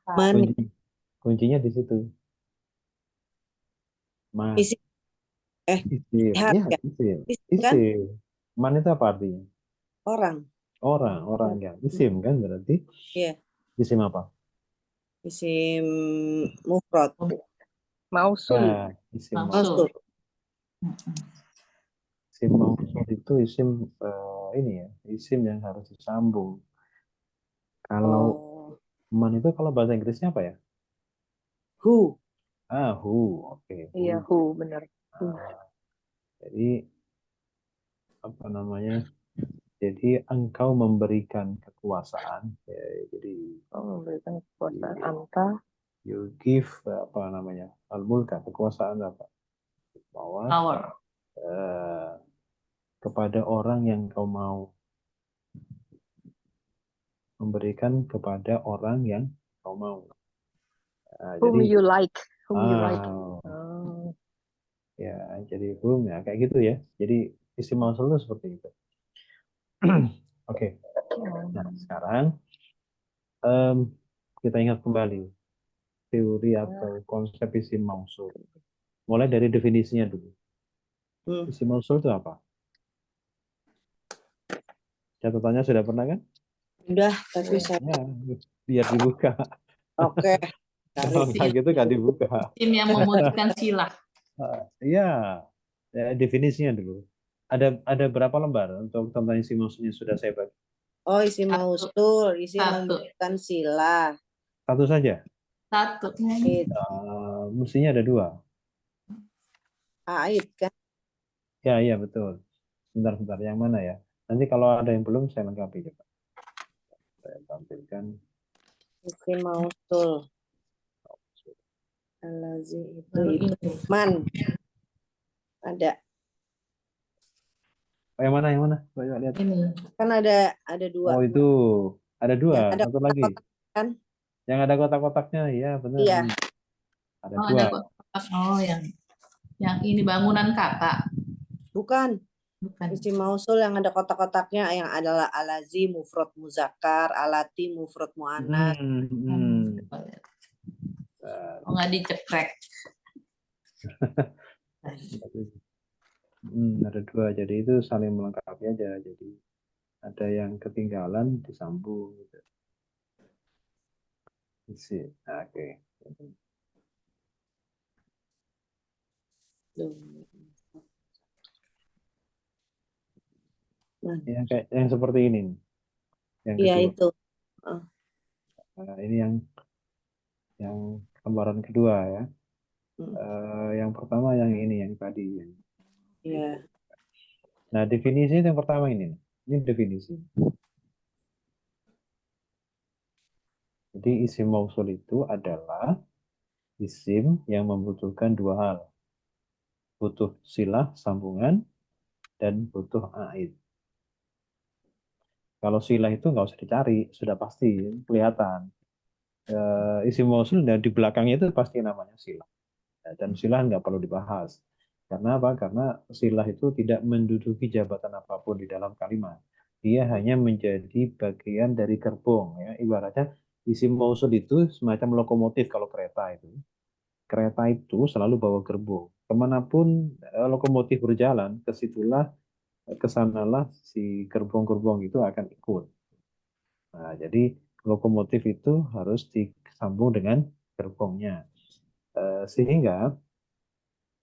Man itu Man Kuncinya di situ. Man. isim Isim. lihat Ya, ya. isim. Isim kan Isim. Man itu apa artinya? orang. Orang ya. Isim kan berarti Iya, isim apa? isim mufrad. Mausul. Ya, isim Mausul. mausul. Mm-mm. Isim mausul itu isim ini ya, isim yang harus disambung. Kalau Oh, man itu kalau bahasa Inggrisnya apa ya? who. Who. Oke, Iya, who. bener. Ah, jadi apa namanya? Jadi engkau memberikan kekuasaan. Ya, jadi Oh, memberikan kekuasaan you, anta. you give apa namanya? Al-mulka, kekuasaan apa? Power Power. eh, kepada orang yang kau mau, memberikan kepada orang yang kau mau. Whom Jadi you like. Whom you like. ah, Oh. ya jadi boom ya kayak gitu ya. Jadi isim mausul itu seperti itu. Oke. Nah, sekarang em, kita ingat kembali teori atau konsep isim mausul. Mulai dari definisinya dulu. Hmm. Isim mausul itu apa? Catatannya sudah pernah kan? Udah, tapi saya Ya, biar dibuka. oke. Cari. Kalau nggak gitu nggak dibuka. Isim yang memudahkan silah. Iya, ya, definisinya dulu. Ada berapa lembar untuk tentang isim mausulnya sudah saya bagi? Oh, isim Satu. mausul, isim Satu. membutuhkan sila. Satu saja. Satu. Aid, Mestinya ada dua. aid kan? Ya, iya betul. Bentar-bentar, yang mana ya? Nanti kalau ada yang belum, saya lengkapi. Coba. Saya tampilkan. Isim mausul. Alazi Baru itu ini. man. Ada. Oh, yang mana? Yang mana? Coba lihat. Ini. Kan ada dua. Oh, itu. Ada dua. Yang ada Satu lagi. kotak-kotak kan? Yang ada kotak-kotaknya. Iya, benar. Iya, Ada Oh, dua. ada kok. Oh, yang ini bangunan kata. bukan. Bukan. Isim mausul yang ada kotak-kotaknya yang adalah alazi mufrad muzakkar, alati mufrad muannas. Coba lihat. Oh, nggak dicekrek. Ada dua. Jadi itu saling melengkapi aja. Jadi ada yang ketinggalan disambung. Gitu. Isi. Oke. Nah, Yang kayak yang seperti ini. Nih. Yang iya kedua. itu. Ah, Ini yang lembaran kedua ya. hmm, Yang pertama yang ini yang tadi. iya. Nah definisi itu yang pertama ini. Ini definisi. Jadi isim mausul itu adalah isim yang membutuhkan dua hal. Butuh silah sambungan dan butuh aid. Kalau silah itu nggak usah dicari, sudah pasti kelihatan. Isim mausul dan di belakangnya itu pasti namanya silah. Dan silah nggak perlu dibahas. Karena apa? Karena silah itu tidak menduduki jabatan apapun di dalam kalimat. Dia hanya menjadi bagian dari gerbong. Ya. Ibaratnya isim mausul itu semacam lokomotif kalau kereta itu. Kereta itu selalu bawa gerbong. Kemanapun lokomotif berjalan, kesanalah si gerbong-gerbong itu akan ikut. Nah, jadi lokomotif itu harus disambung dengan gerbongnya. Sehingga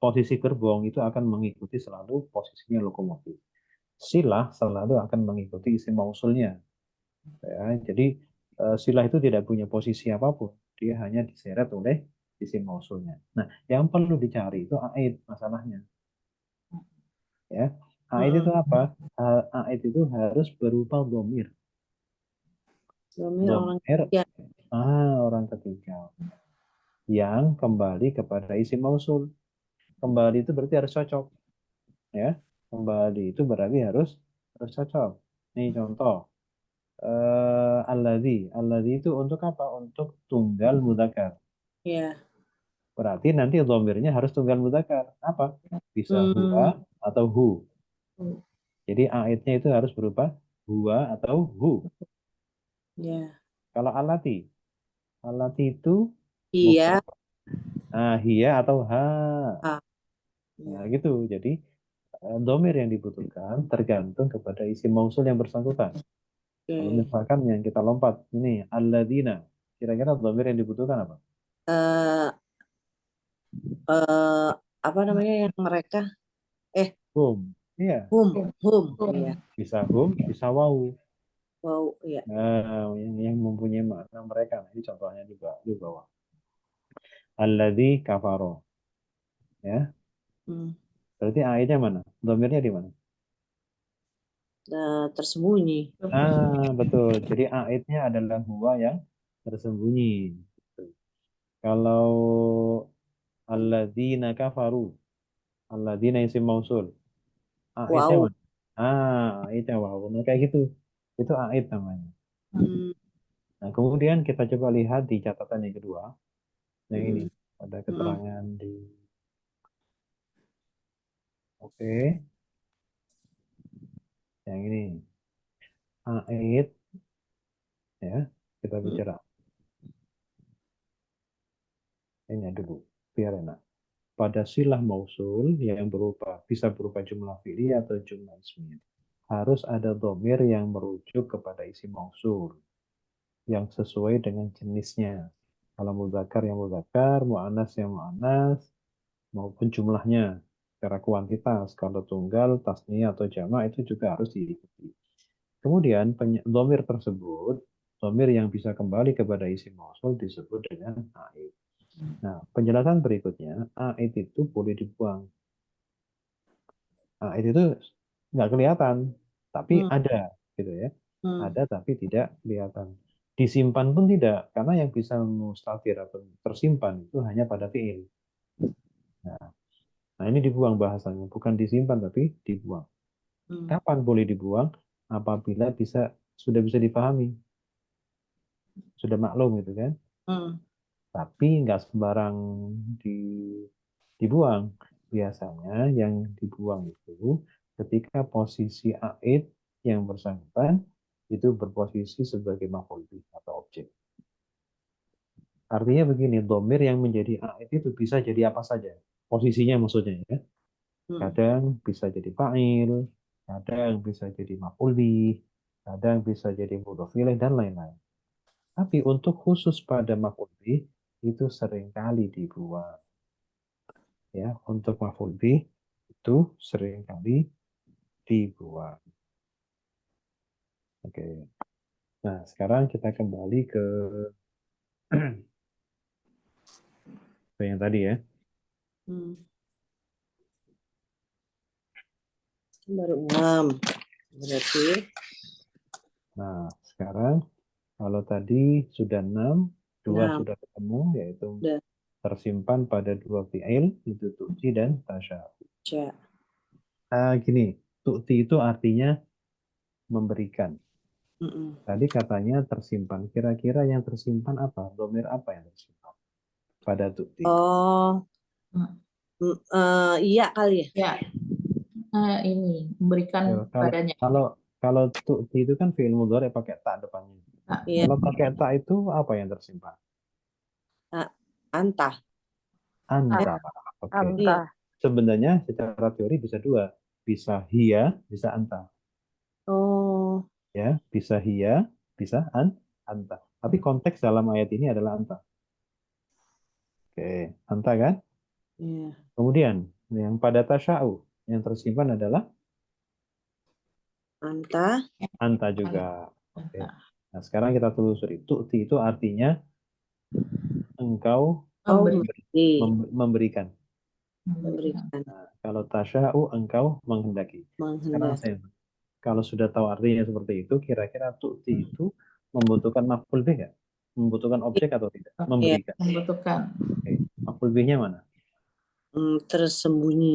posisi gerbong itu akan mengikuti selalu posisinya lokomotif. Silah selalu akan mengikuti isim mausulnya. Ya, jadi silah itu tidak punya posisi apapun. Dia hanya diseret oleh isim mausulnya. Nah, yang perlu dicari itu aid masalahnya. Ya, aid itu apa? Aid itu harus berupa domir. Domir orang Domir ya. orang ketiga yang kembali kepada isim mausul. Kembali itu berarti harus cocok. Ya, kembali itu berarti harus cocok. Nih contoh. Alladzi itu untuk apa? Untuk tunggal mudzakkar. Ya. Berarti nanti dhamirnya harus tunggal mudzakkar. Apa? Bisa huwa atau hu. Jadi aidnya itu harus berupa huwa atau hu. Ya. Kalau alati, alati itu Iya. mufrad. Nah, hiya atau ha. Ah. Nah, Ya. gitu. Jadi dhamir yang dibutuhkan tergantung kepada isim mausul yang bersangkutan. Kalau Oke. misalkan yang kita lompat ini alladzina, kira-kira dhamir yang dibutuhkan apa? Eh, eh, apa namanya yang mereka? Hum. Iya, Hum. Iya. bisa hum, bisa wau. Wow. Iya. Nah, yang mempunyai makna mereka. Nah, ini contohnya di bawah. Alladzi kafaro. Ya, Hmm. berarti aidnya mana? Dhamirnya di mana? Tersembunyi. Betul. Jadi aidnya adalah huwa yang tersembunyi. Kalau alladzina kafaru, alladzina isim mausul. Aidnya Wow. mana? Aidnya wow. Nah, kayak gitu. Itu aid namanya. Hmm. Nah, kemudian kita coba lihat di catatan yang kedua. Yang ini Hmm. ada Hmm. keterangan di oke, yang ini aid ya. Kita Hmm. bicara ini dulu biar enak. Pada silah mausul yang bisa berupa jumlah fi'li atau jumlah ismiyah. Harus ada dhamir yang merujuk kepada isi mausul yang sesuai dengan jenisnya. Kalau mudzakkar yang mudzakkar, mu'annas yang mu'annas, maupun jumlahnya secara kuantitas. Kalau tunggal, tasniyah atau jamak itu juga harus diikuti. Kemudian dhamir tersebut, dhamir yang bisa kembali kepada isi mausul disebut dengan aid. Nah, penjelasan berikutnya, aid itu boleh dibuang. Aid itu nggak kelihatan, tapi Hmm. ada, gitu ya. Hmm. Ada tapi tidak kelihatan. Disimpan pun tidak, karena yang bisa mustatir atau tersimpan itu hanya pada fiil. Nah, ini dibuang bahasanya, bukan disimpan tapi dibuang. Hmm. Kapan boleh dibuang? Apabila sudah bisa dipahami, sudah maklum gitu kan. Hmm. Tapi nggak sembarang dibuang. Biasanya yang dibuang itu ketika posisi aid yang bersangkutan itu berposisi sebagai maf'ul bih atau objek. Artinya begini, domir yang menjadi aid itu bisa jadi apa saja. Posisinya maksudnya ya. Hmm. Kadang bisa jadi fa'il, kadang bisa jadi maf'ul bih, kadang bisa jadi mudhof ilaih dan lain-lain. Tapi untuk khusus pada maf'ul bih itu seringkali dibuang. Ya, untuk maf'ul bih itu seringkali dibuang. Oke. Nah, sekarang kita kembali ke yang tadi ya. Hmm. Baru 6. Berarti Nah, sekarang kalau tadi sudah 6, 2 6. sudah ketemu, yaitu Udah. tersimpan pada 2 fi'il, itu tu'ti dan tasya. Cek. Gini, tu'ti itu artinya memberikan. Hmm. Tadi katanya tersimpan. Kira-kira yang tersimpan apa? Domir apa yang tersimpan pada tu'ti? Oh. Iya kali ya. Ya, ini memberikan Ya, padanya. kalau kalau tu'ti itu kan fi'il mudhari pakai ta depannya. Nah, Iya. Kalau pakai ta itu apa yang tersimpan? Anta. Anta. Oke. Anta. Sebenarnya secara teori bisa dua. Bisa hia, bisa anta. Oh. Ya, bisa hia, bisa anta. Tapi konteks dalam ayat ini adalah anta. Oke, anta kan? Iya. Kemudian yang pada tasya'u yang tersimpan adalah Anta. anta juga. Oke. Nah, sekarang kita telusuri. Tu'ti itu artinya engkau Oh, memberi, memberikan. memberikan. Nah, kalau tasya'u engkau menghendaki. Sekarang Menghendaki. kalau sudah tahu artinya seperti itu, kira-kira tu'ti itu membutuhkan maf'ul bih nggak? Membutuhkan objek atau tidak? Iya. Memberikan. membutuhkan. Oke. Maf'ul bihnya mana? Tersembunyi.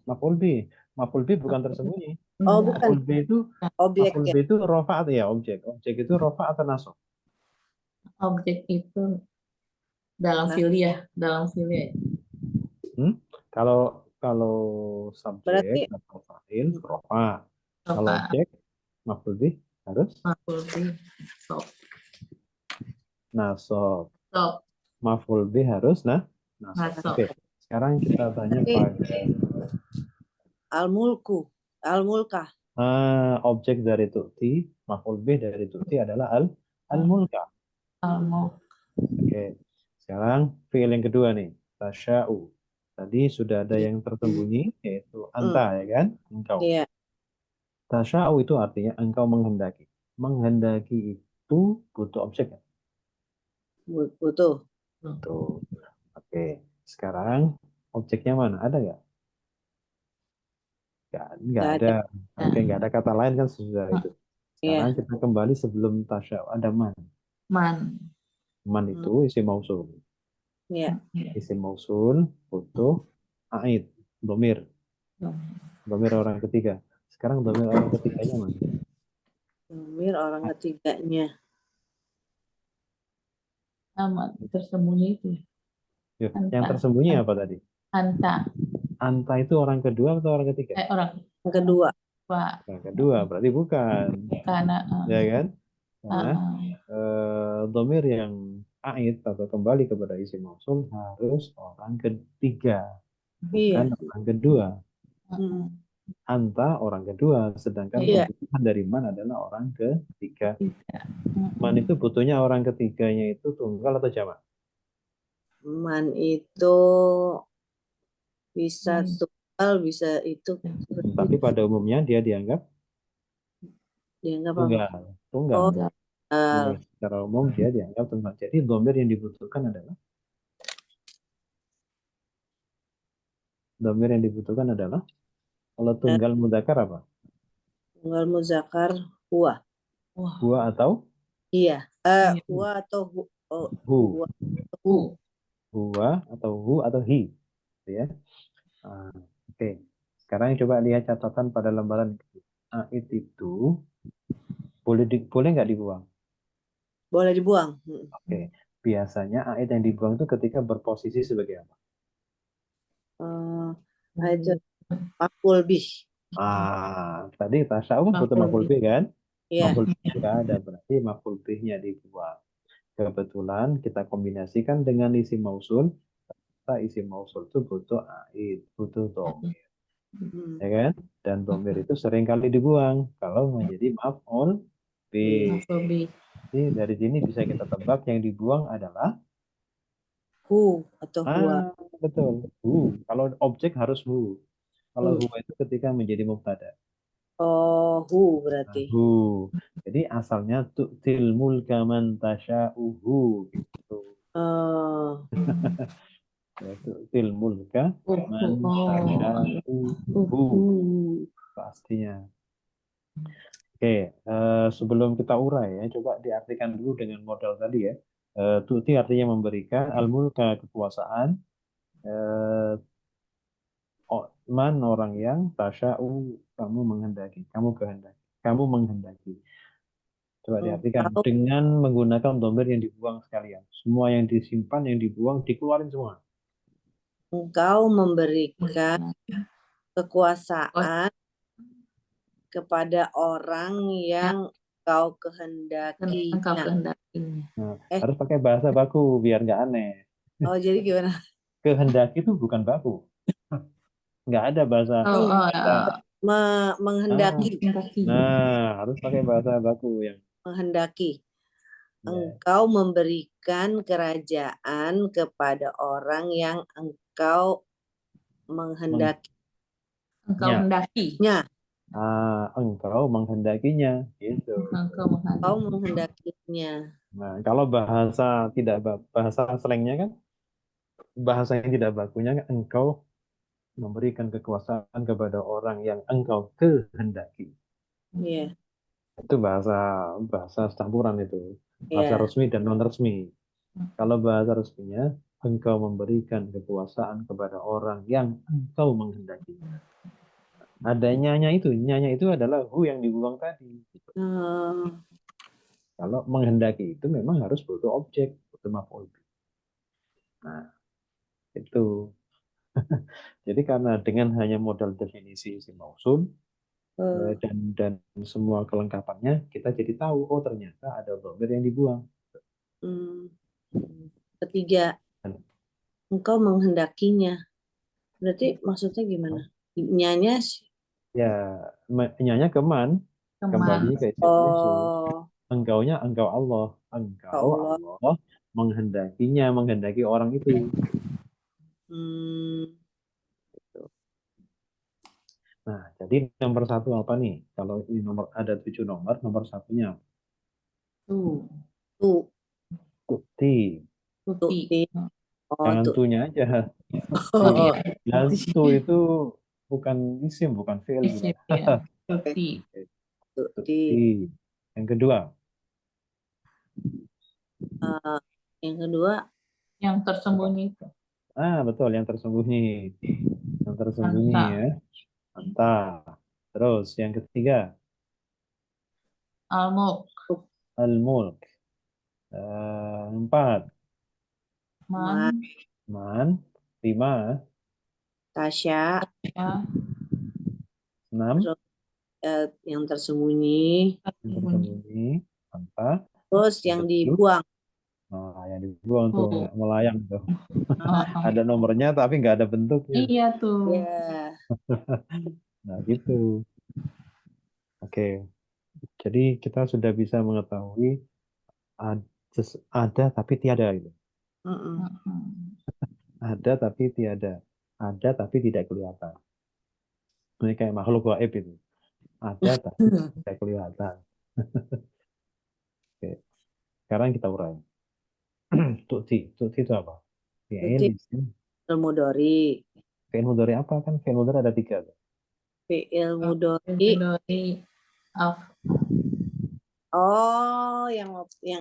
Maf'ul bih. Maf'ul bih bukan tersembunyi. Oh, Enggak. bukan. Maf'ul bih itu Objek maf'ul ya. bih itu rafa'at ya, objek. Objek itu rafa'at atau nasab. Objek itu Dalam Nah, filia, dalam filia. Hmm? Kalau subjek berarti atau fa'il rofa. Kalau Sofa, objek maf'ul bih harus maf'ul bih, sop, nasab. sop, Maf'ul bih harus nasab. nasop. Oke. Sekarang kita tanya berarti pada al-mulku, al-mulkah. objek dari tu'ti, maf'ul bih dari tu'ti adalah al-mulka. Almu, Oke. Sekarang fi'il yang kedua nih, tasya'u. Tadi sudah ada yang tersembunyi yaitu Hmm, anta ya kan? Engkau. iya, Tasya'u itu artinya engkau menghendaki. Menghendaki itu butuh objek ya? butuh. Tuh. Oke. Sekarang objeknya mana? Ada nggak? Nggak Nggak ada. ada. Oke, ya, nggak ada kata lain kan sesudah itu. Sekarang Iya. kita kembali sebelum tasya'u. Ada man. man, Man Hmm, itu isim mausul. iya. Isim mausul butuh aid, domir. Domir orang ketiga. Sekarang domir orang ketiganya mana? Domir orang ketiganya. aman tersembunyi itu, Yuk, yang anta, tersembunyi apa tadi? anta, Anta itu orang kedua atau orang ketiga? orang Yang kedua. Pak, Yang kedua, berarti bukan. karena Ya kan? Karena uh, domir yang aid atau kembali kepada isim mausul harus orang ketiga, bukan Iya. orang kedua. Hmm, Anta orang kedua, sedangkan iya. kebutuhan dari man adalah orang ketiga. tidak, Man itu butuhnya orang ketiganya itu tunggal atau jamak? Man itu bisa tunggal, bisa itu. Tapi pada umumnya dia dianggap Dianggap apa? tunggal. Tunggal. Oh, enggak, tunggal. Ya, secara umum dia dianggap tunggal. Jadi domir yang dibutuhkan adalah kalau Eh, tunggal mudzakkar apa? Tunggal muzakkar huwa. wah, Huwa atau Iya. iya, Huwa atau oh, hu. huwa atau hu. Huwa atau hu atau hi. Gitu ya. Ah, oke. Sekarang coba lihat catatan pada lembaran ait itu boleh nggak dibuang? Boleh dibuang. Hmm. Oke. Biasanya ait yang dibuang itu ketika berposisi sebagai apa? Itu maf'ul bih. Tadi tasawuf kan butuh maf'ul maf'ul bih, bih kan? Iya. Maf'ul bih nggak ada, berarti maf'ul bihnya dibuang. Kebetulan kita kombinasikan dengan isim mausul, kita isim mausul itu butuh ait, butuh dhamir, Hmm. ya kan? Dan dhamir itu sering kali dibuang kalau menjadi maf'ul bih. maf'ul bih, Jadi dari sini bisa kita tebak yang dibuang adalah Hu atau huwa. betul, hu. Kalau objek harus hu. Kalau Hmm. huwa itu ketika menjadi mubtada. Oh, hu berarti. Hu. Jadi asalnya tu'til mulka man tasha'uhu gitu. Oh, Ya, tu'til mulka man oh, tasha'uhu pastinya. Oke, sebelum kita urai ya, coba diartikan dulu dengan modal tadi ya. Tu'ti artinya memberikan, al-mulka kekuasaan, eh, man orang yang tasya'u kamu menghendaki, kamu menghendaki. Coba diartikan engkau dengan menggunakan domir yang dibuang sekalian. Semua yang disimpan, yang dibuang, dikeluarin semua. engkau memberikan oh, kekuasaan kepada orang yang kau kehendaki. engkau Nah, kehendakinya, Nah, eh, harus pakai bahasa baku biar nggak aneh. oh jadi gimana? Kehendaki itu bukan baku. Nggak ada bahasa. oh, Hmm, oh, Bahasa ah, menghendaki, kehendaki, nah, harus pakai bahasa baku yang menghendaki. ya. Engkau memberikan kerajaan kepada orang yang engkau menghendakinya. engkau hendaki, Engkau menghendakinya gitu. engkau Engkau menghendaki, menghendakinya. Nah, kalau bahasa tidak bahasa slangnya kan bahasa yang tidak bakunya kan, engkau memberikan kekuasaan kepada orang yang engkau kehendaki. Iya, Itu bahasa bahasa campuran itu. Bahasa iya. resmi dan non resmi. Kalau bahasa resminya engkau memberikan kekuasaan kepada orang yang engkau menghendaki. Ada nyanya itu adalah hu yang dibuang tadi. Kalau menghendaki itu memang harus butuh objek, butuh maf'ul bih. Nah, itu. Jadi karena dengan hanya modal definisi isim mausul Eh, dan semua kelengkapannya, kita jadi tahu, oh ternyata ada dhamir yang dibuang. hmm. Ketiga, engkau menghendakinya. Berarti maksudnya gimana? Nyanya Ya, nyanya ke man, Teman. kembali ke isim mausul. oh Engkaunya engkau Allah. ya Engkau Allah. Allah menghendakinya, menghendaki orang itu. Hmm. Nah, jadi nomor satu apa nih? Kalau ini nomor ada 7 nomor satunya apa? Tuh. Tuh, Tukti. tuh, Tuti. oh Jangan tuh. tunya aja. Oh Tuh. iya. Dan Tuti. tuh itu bukan isim, bukan fi'il juga. Isim ya. Tuti. Tuh di Tukti. Yang kedua, eh, yang kedua Yang tersembunyi itu. betul yang tersembunyi. Yang tersembunyi Anta. ya. Anta. Terus yang ketiga, Almuk. al-mulk. Empat, Ma, Man. man. Lima, Tasya, Ya. enam, terus yang tersembunyi, yang Tersembunyi. tersembunyi. Anta. terus Yang yang ketujuh, dibuang. nah, yang dibuang tuh Tuh. melayang tuh. Oh, Ada nomornya tapi nggak ada bentuknya. iya tuh. Ya, Nah, gitu. Oke. Jadi kita sudah bisa mengetahui ada tapi tiada itu. mm-mm. Mm-mm. Ada tapi tiada. Ada tapi tidak kelihatan. Ini kayak makhluk gaib itu. Ada tapi tidak kelihatan. Oke. Sekarang kita urai. Tuti. Tuti itu apa? Fi'il, Itu isim. fi'il mudhari. Fi'il mudhari apa? Kan fi'il mudhari ada tiga tuh. Fi'il Oh, mudhari. dari af. Oh, yang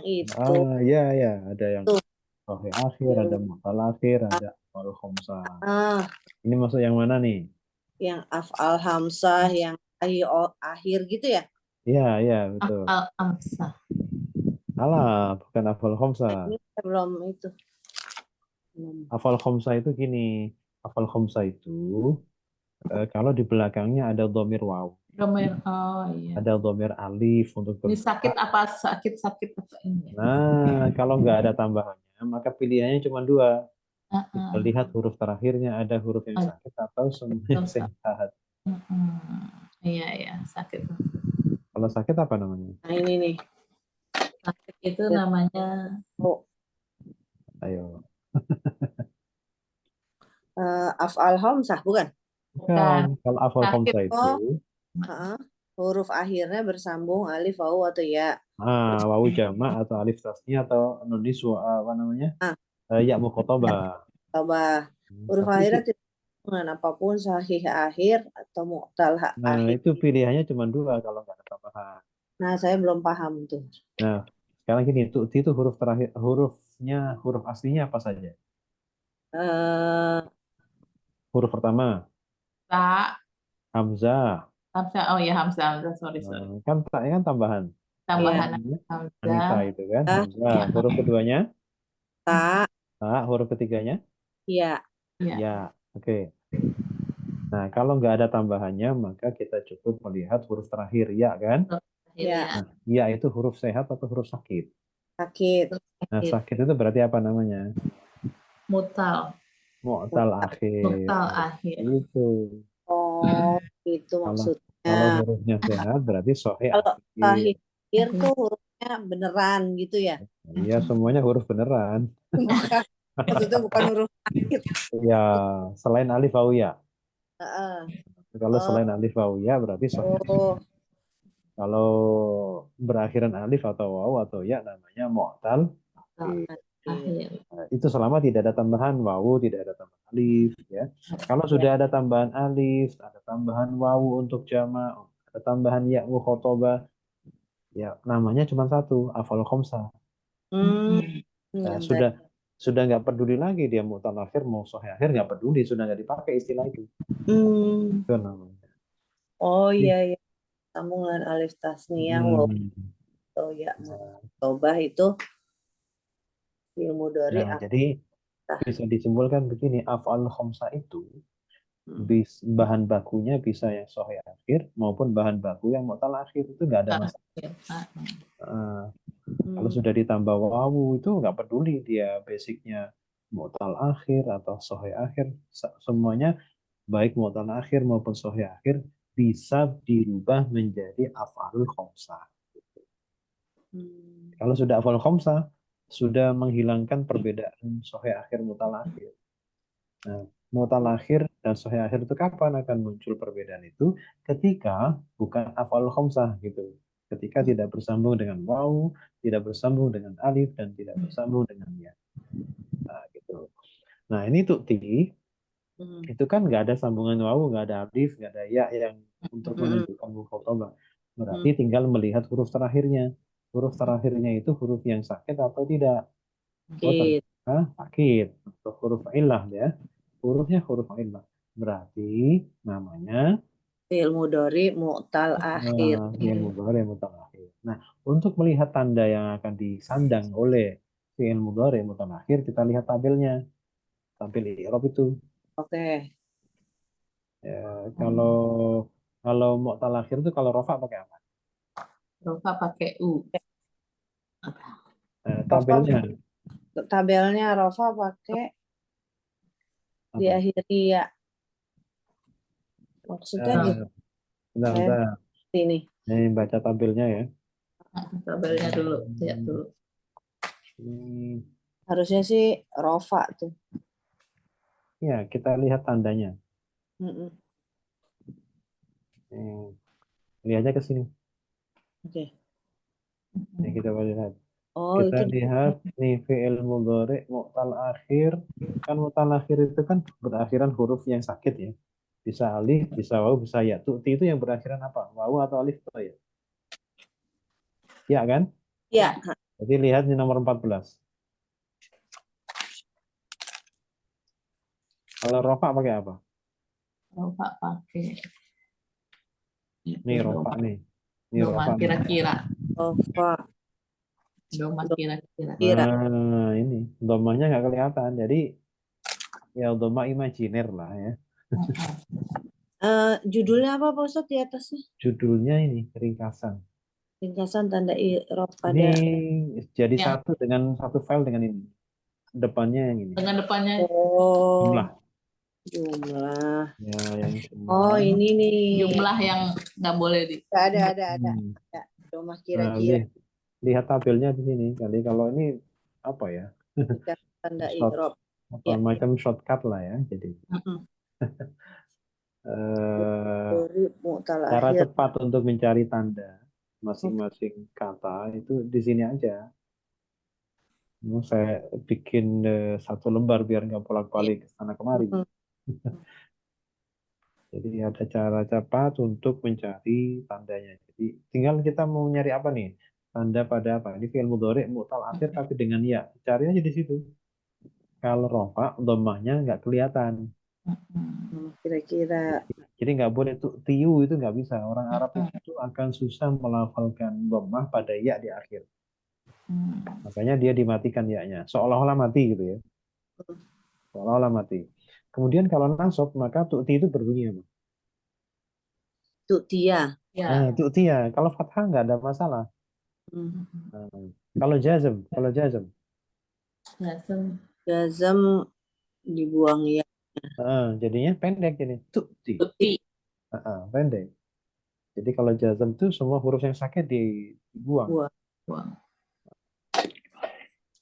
itu. Ya, ya. Ada yang Tuh. sahih akhir, ada mu'tal akhir, ada al khamsah. Ah, Ini masuk yang mana nih? yang af'al hamzah, yang akhir gitu ya? Iya, iya, betul. Al amsah. Salah, bukan afal khamsah. Ini belum itu. Belum. Afal khamsah itu gini. Afal khamsah itu kalau di belakangnya ada dhamir waw, Domir. Oh iya. ada dhamir alif untuk Ini berdoa. sakit apa sakit apa ini? Nah, kalau nggak ada tambahannya, maka pilihannya cuma dua. Kita Heeh. lihat huruf terakhirnya ada huruf yang Oh, sakit atau semuanya dosa. sehat. Iya ya sakit. Kalau sakit apa namanya? Nah, ini nih. Sakit itu namanya Oh, Ayo. af'al hamzah bukan? bukan Bukan. Kalau afal sakit. khamsah itu, Oh, heeh. Huruf akhirnya bersambung alif, wawu atau ya. wawu jamak atau alif tasnya atau nun niswa, apa namanya? Ah, Ya mukhatabah. coba huruf Tapi itu, akhirnya tidak dengan apapun sahih akhir atau mu'tal nah akhir. itu pilihannya cuma dua kalau nggak ada tambahan. Nah, saya belum paham tuh. Nah, sekarang gini, itu huruf terakhir, huruf aslinya apa saja? Eh, Huruf pertama, Tak. Hamzah. Hamzah. Oh ya Hamzah. Sorry sorry. Kan tak kan tambahan. ya, Tambahan Namanya Anita Hamzah. itu kan, ah, Hamzah. Ya. Huruf keduanya, tak, huruf ketiganya, ya. Ya. ya. Oke. Nah, kalau nggak ada tambahannya, maka kita cukup melihat huruf terakhir, ya kan? Akhir Ya, ya. Nah, ya itu huruf sehat atau huruf sakit? sakit. Nah, Akhir. sakit itu berarti apa namanya? Mutal. Mu'tal akhir. Mutal akhir. Itu. Oh, itu Kalau maksudnya. kalau hurufnya sehat berarti sahih Kalau akhir. sahih akhir tuh hurufnya beneran gitu ya. Iya, semuanya huruf beneran. Bukan, maksudnya bukan huruf akhir. Ya, selain alif waw ya. Heeh. Kalau Oh, selain alif waw ya berarti sahih. oh, Kalau berakhiran alif atau waw atau ya namanya mu'tal Mutal akhir. akhir. akhir. Nah, itu selama tidak ada tambahan wawu, tidak ada tambahan alif ya. Kalau Ya. sudah ada tambahan alif, ada tambahan wawu untuk jama', ada tambahan ya khotoba, ya namanya cuma satu, afal khamsah. Hmm, Nah, baik. sudah nggak peduli lagi dia mu'tal akhir mau sahih akhir nggak peduli, sudah nggak dipakai istilah itu. Hmm. Itu namanya. Oh Jadi, iya, iya. Sambung dengan alif tasniyah, waw hmm, atau ya. nah, Tobah itu fi'il mudhari nah, jadi bisa disimpulkan begini, af'al khamsah itu Hmm. bahan bakunya bisa yang sahih akhir maupun bahan baku yang mu'tal akhir, itu nggak ada masalah. Ah, kalau Hmm. sudah ditambah wawu itu nggak peduli dia basicnya mu'tal akhir atau sahih akhir, semuanya baik mu'tal akhir maupun sahih akhir bisa dirubah menjadi af'alul khamsah. Hmm. Kalau sudah af'al khamsah, sudah menghilangkan perbedaan sahih akhir mu'tal akhir. Nah, mu'tal akhir dan sahih akhir itu kapan akan muncul perbedaan itu? Ketika bukan af'al khamsah gitu. Ketika tidak bersambung dengan wawu, tidak bersambung dengan alif, dan tidak bersambung dengan ya. Nah, gitu. Nah, ini tu'ti, Hmm. itu kan nggak ada sambungan wawu, nggak ada alif, nggak ada ya yang untuk Hmm. menunjukkan mukhatabah. Berarti tinggal melihat huruf terakhirnya. Huruf terakhirnya itu huruf yang sakit atau tidak. Oh, Sakit. ternyata sakit. Untuk huruf illah ya. Hurufnya huruf illah. Berarti namanya Fi'il mudhari mu'tal akhir. fi'il mudhari mutalakhir. Nah, untuk melihat tanda yang akan disandang oleh fi'il mudhari mutalakhir, kita lihat tabelnya. Tabel i'rab itu. Oke. Ya, kalau kalau mu'tal-akhir itu kalau rofa pakai apa? Rofa pakai U. Rofa, Tabelnya tabelnya Rofa pakai apa? diakhiri ya. Maksudnya Eh, gitu. bentar, Saya bentar. ini. Ini baca tabelnya ya. Tabelnya dulu, lihat dulu. Hmm, Harusnya sih Rofa tuh. ya, kita lihat tandanya. Mm-mm. Lihatnya ke sini. Oke. Ya, kita lihat. Oh, Kita itu lihat nih fi'il mudhari mu'tal akhir. Kan mu'tal akhir itu kan berakhiran huruf yang sakit ya. Bisa alif, bisa wawu, bisa ya. Tu'ti itu yang berakhiran apa? Wawu atau alif atau ya? Ya kan? ya. Jadi lihat di nomor 14. Kalau rofa pakai apa? Rofa pakai itu Nih rofa doma, nih. Nih doma rofa nih. kira-kira, Rofa. doma kira-kira. Kira. Nah, ini domanya nggak kelihatan. Jadi ya doma imajiner lah ya. Judulnya apa Pak Ustadz di atasnya? Judulnya ini ringkasan. Ringkasan tanda i'rab Ini pada. jadi Yang satu dengan satu file dengan ini. Depannya yang ini. dengan depannya Oh, Jumlah. jumlah. Ya, yang Oh, jumlah. ini nih. jumlah yang nggak boleh di. Ada. Hmm. Ya, rumah Nah, kira-kira lihat tabelnya di sini. Kali kalau ini apa ya? tanda Short i'rab. apa Ya. macam shortcut lah ya. Jadi Mm-mm. eh, Dari mu'tal cara akhir. cepat untuk mencari tanda masing-masing kata itu di sini aja. Saya bikin satu lembar biar nggak bolak-balik ke sana kemari. Mm-mm. Jadi ada cara cepat untuk mencari tandanya. Jadi tinggal kita mau nyari apa nih? Tanda pada apa? Ini fi'il mudhari mu'tal akhir tapi dengan ya. Cari aja di situ. Kalau rofa, dhammahnya nggak kelihatan. Mm-mm. Kira-kira. Jadi nggak boleh tuh tiu itu nggak bisa. Orang Arab Mm-mm. itu akan susah melafalkan dhammah pada ya di akhir. Mm. Makanya dia dimatikan ya-nya. Seolah-olah mati gitu ya. Seolah-olah mati. Kemudian kalau nasab maka tu'ti itu berbunyi apa? Itu dia. Nah, Ya, tu'ti ya. Kalau fathah nggak ada masalah. Hmm. Nah, kalau jazm, langsung Jazam dibuang ya. jadinya pendek jadi tu'ti. tuti. Pendek. Jadi kalau jazm itu semua huruf yang sakit dibuang. Buang. Buang.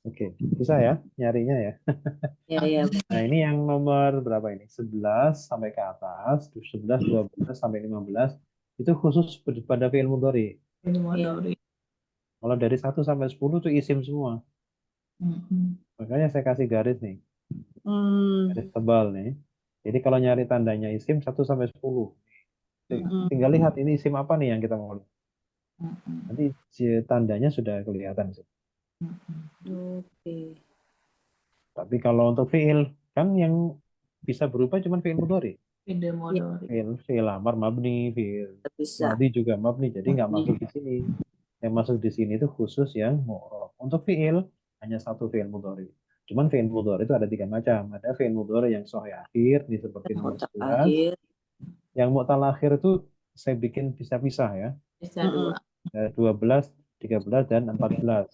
Oke, bisa ya nyarinya ya. Ya. Nah, ini yang nomor berapa ini? 11 sampai ke atas, 11, 12 sampai 15 itu khusus pada fi'il mudhari. Ini Ya. modal. Kalau dari 1 sampai 10 itu isim semua. Mm-mm. Makanya saya kasih garis nih, garis Hmm. tebal nih. Jadi kalau nyari tandanya isim 1 sampai 10. Mm-mm. Tinggal lihat ini isim apa nih yang kita mau lihat. Mm-mm. Nanti tandanya sudah kelihatan sih. Mm-mm. Oke. Tapi kalau untuk fi'il kan yang bisa berubah cuma fi'il mudhari. Ide Ya, modal. Fi'il amar mabni, fi'il bisa. madi juga mabni, jadi nggak masuk di sini. Yang masuk di sini itu khusus yang mu'rab. Untuk fi'il hanya satu fi'il mudhari. Cuman fi'il mudhari itu ada 3 macam. Ada fi'il mudhari yang sahih akhir, ini seperti Yang nomor mu'tal 11. akhir. Yang mu'tal akhir itu saya bikin pisah-pisah ya. Bisa Mm-mm. 2. Ada 12, 13, dan 14.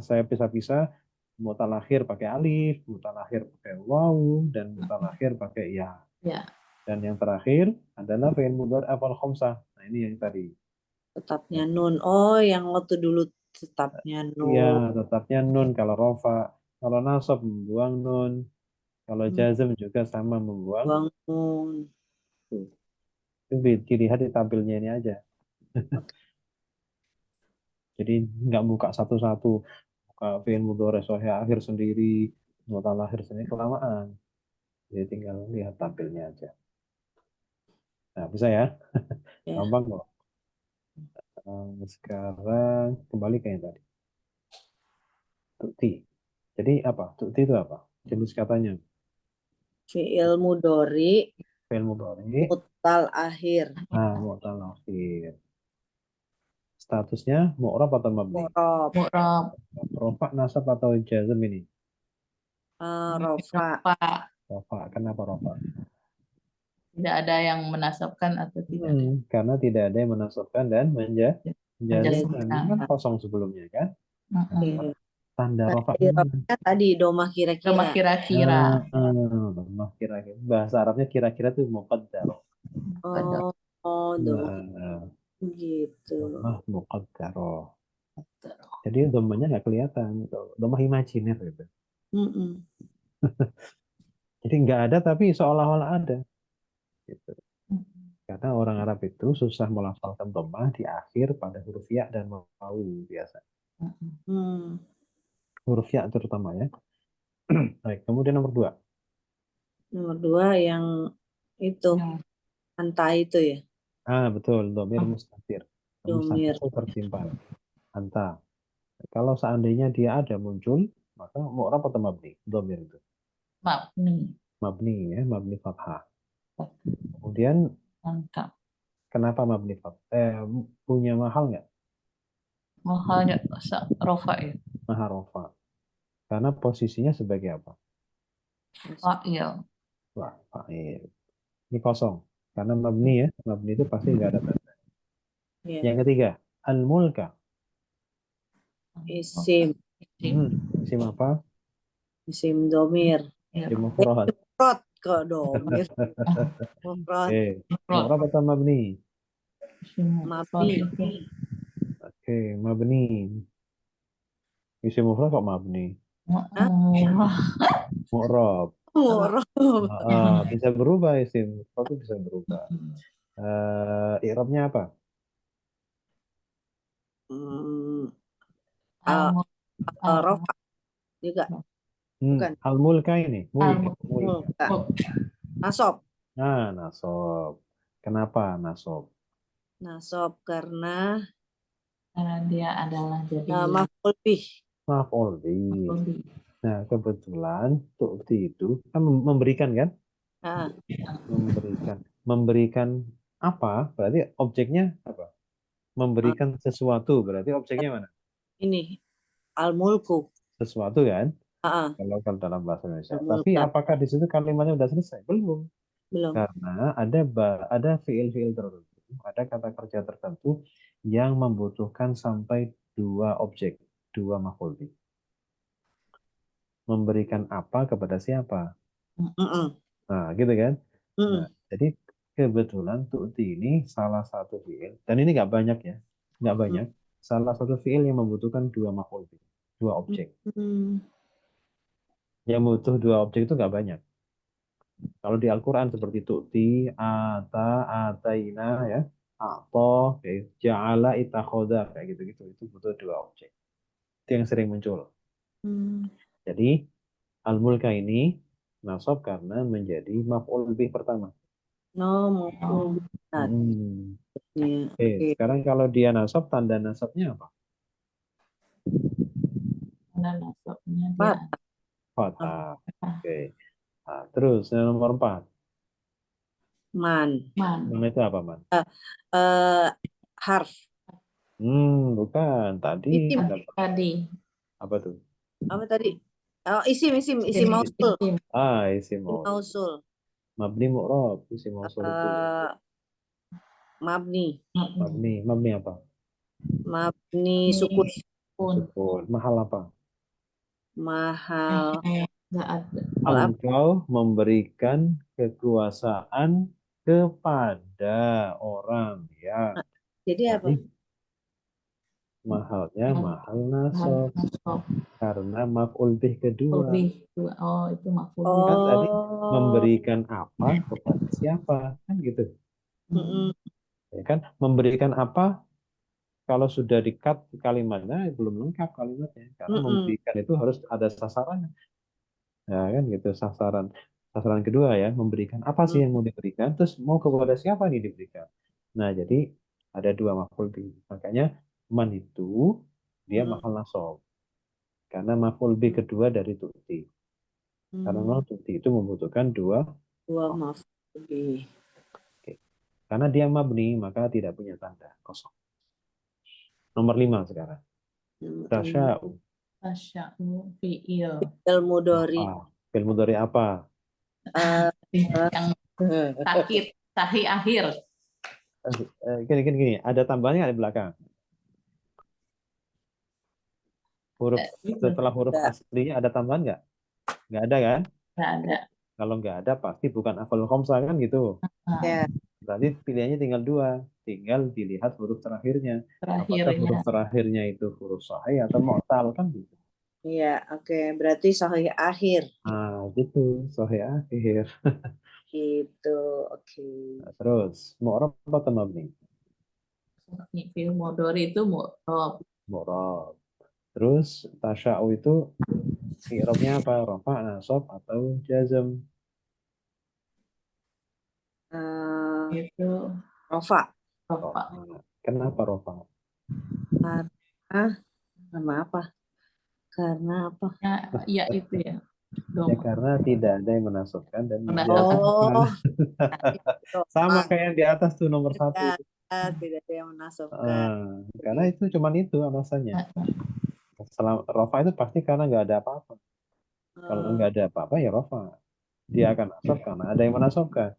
Saya pisah-pisah, mu'tal akhir pakai alif, mu'tal akhir pakai waw, dan mu'tal akhir pakai ya. Ya. Dan yang terakhir adalah fi'il mudhari afal khamsah. Nah, ini yang tadi. Tetapnya nun. Oh, yang waktu dulu tetapnya Iya, nun. tetapnya nun kalau rofa. Kalau nasab membuang nun. Kalau Hmm, jazm juga sama membuang. bangun. Itu dilihat di tampilnya ini aja. Jadi nggak buka satu-satu. Buka fi'il mudhari sahih akhir sendiri, mu'tal akhir sendiri kelamaan. Jadi tinggal lihat tampilnya aja. Nah, bisa ya? Ya. Gampang kok. Sekarang kembali ke yang tadi. Tu'ti. Jadi apa? Tu'ti itu apa? Jenis katanya. Fi'il mudhari Fi'il mudhari. mu'tal akhir. Nah, mu'tal akhir. Statusnya mu'rab atau mabni? Mu'rab. Mu'rab. Rofa, nasab atau jazm ini? Rofa. Pak. Rofa. Kenapa rofa? Tidak ada yang menasabkan atau tidak ada. Karena tidak ada yang menasabkan dan menjazmkan. Ini kan Menjazmkan. kosong sebelumnya kan? Nah, Mm-mm. Iya. tanda rofa Tadi rofanya tadi domah Cuma kira-kira. kira-kira. Lemah kira-kira. Bahasa Arabnya kira-kira itu muqaddar. Ada. Oh, domah Nah, gitu. lemah muqaddar. Jadi domanya nggak kelihatan. Domah imajiner gitu. Mm-mm. Jadi nggak ada tapi seolah-olah ada. Gitu. Mm-mm. Karena orang Arab itu susah melafalkan domah di akhir pada huruf ya dan wawu biasa. Mm-mm. Hmm. Huruf ya terutama ya. Baik, kemudian nomor 2. Nomor 2 yang itu Yang anta itu ya. Betul, domir mustatir. Mustatir Domir. itu tersimpan. Anta. Kalau seandainya dia ada muncul, maka mu'rab atau mabni? Domir itu. mabni. Mabni ya, mabni fathah. Kemudian Lengkap. kenapa mabni fathah? Punya mahal nggak? Mahalnya rofa ya. Mahar rofa. Karena posisinya sebagai apa? Fa'il. Wah, fa'il. Ini kosong. Karena mabni ya, mabni itu pasti nggak ada tanda. Ya. Yang ketiga, al-mulka. Isim. Isim apa? Isim domir. Isim mufrad. Mufrad kok domir. Mufrad. Mu'rab atau mabni? Mabni. Oke, mabni. Isim mufrad kok mabni? Mu'rab. Murah. Bisa berubah isim mufrad itu bisa berubah. I'rabnya apa? Hmm. Al- Rofa juga. Bukan. Al-mulka ini, mulka. Mulka. Nasob. Nasob. Kenapa nasob? Nasob karena Karena dia adalah jadi maf'ul bih. Maf'ul bih. maf'ul. Nah, kebetulan tu'ti itu kan memberikan kan? Ah, Memberikan. Memberikan apa? Berarti objeknya apa? Memberikan sesuatu. Berarti objeknya mana? ini al-mulku. Sesuatu kan? Ah, Kalau dalam bahasa Indonesia. Tapi al-mulka. apakah di situ kalimatnya sudah selesai? Belum. Belum. Karena ada fiil-fiil tertentu, ada kata kerja tertentu yang membutuhkan sampai 2 objek, 2 maf'ul bih. Memberikan apa kepada siapa? Mm-mm. Nah, gitu kan? Mm-mm. Nah, jadi kebetulan tu'ti ini salah satu fiil, dan ini nggak banyak ya, nggak banyak. Salah satu fiil yang membutuhkan 2 maf'ul bih, 2 objek. Mm. Yang butuh 2 objek itu nggak banyak. Kalau di Al-Quran seperti tu'ti, ata, ataina, ya, atau, ja'ala, itakhoda, kayak gitu-gitu. Itu butuh 2 objek. Itu yang sering muncul. Mm. Jadi, al-mulka ini nasab karena menjadi maf'ul bih pertama. No, maf'ul bih. Hmm. Oke. Sekarang kalau dia nasab, tanda nasabnya apa? Karena nasabnya dia Empat. Fathah. Oke. Nah, terus yang nomor 4. Man. Mana itu apa, Man? Harf. Bukan. Tadi Isim. apa? tadi Apa tuh? Apa tadi? Oh, isim mausul. Isim. Isim Isim mausul. mausul. Mabni mu'rab, isim mausul itu. Eh, mabni. Mabni apa? Mabni sukun. Pun. Sukun. Mahal apa? Mahal. Nggak ada. Mahal apa? Engkau memberikan kekuasaan kepada orang ya. Jadi apa? Tadi mahalnya mahal nasab Nasab. karena maf'ul bih kedua. Lebih. Oh, itu maf'ul bih. Kan tadi Oh. memberikan apa kepada siapa kan gitu. Mm-mm. Ya kan memberikan apa kalau sudah di-cut kalimatnya belum lengkap kalimatnya karena Mm-mm. memberikan itu harus ada sasarannya. Ya kan gitu sasaran kedua ya memberikan apa sih yang mau diberikan terus mau kepada siapa nih diberikan. Nah, jadi ada dua maf'ul bih. Makanya man itu dia Mm-mm. mahal nasab karena maf'ul bih kedua dari tu'ti. Karena memang tu'ti itu membutuhkan dua Dua maf'ul maf'ul bih. bih. Karena dia mabni maka tidak punya tanda kosong. Nomor 5 sekarang. Tasya'u. Tasya'u fi'il. Ilmu dori. Apa? Fi'il mudhari apa? Yang sakit. Tahi akhir. Gini. Ada tambahannya nggak di belakang? Huruf Gitu. setelah huruf Nggak. aslinya ada tambahan nggak? Nggak ada kan? Nggak ada. Kalau nggak ada pasti bukan afal khamsah kan gitu. Nah, Ya. Berarti pilihannya tinggal dua. Tinggal dilihat huruf terakhirnya. Apakah huruf terakhirnya. terakhirnya itu huruf sahih atau mu'tal kan gitu. Iya, oke. Berarti sahih akhir. Nah, gitu. Sahih akhir. Gitu. Oke. Nah, terus mu'rab atau mabni? Fi'il mudhari itu mu'rab. Mu'rab. Terus tasya'u itu i'rabnya apa? Rafa, nasab atau jazm? Itu Rofa. rafa. Rafa. Kenapa Rafa? Karena apa? Karena apa? Ya itu ya. Ya Doma. karena tidak ada yang menasabkan dan Menasabkan. menjazmkan. Oh, Sama doa. kayak yang di atas tuh nomor satu. Tidak ada yang menasabkan. Karena itu cuman itu alasannya. Rofa itu pasti karena nggak ada apa-apa. Kalau Eh, nggak ada apa-apa ya Rofa. Dia akan nasab karena ada yang menasabkan.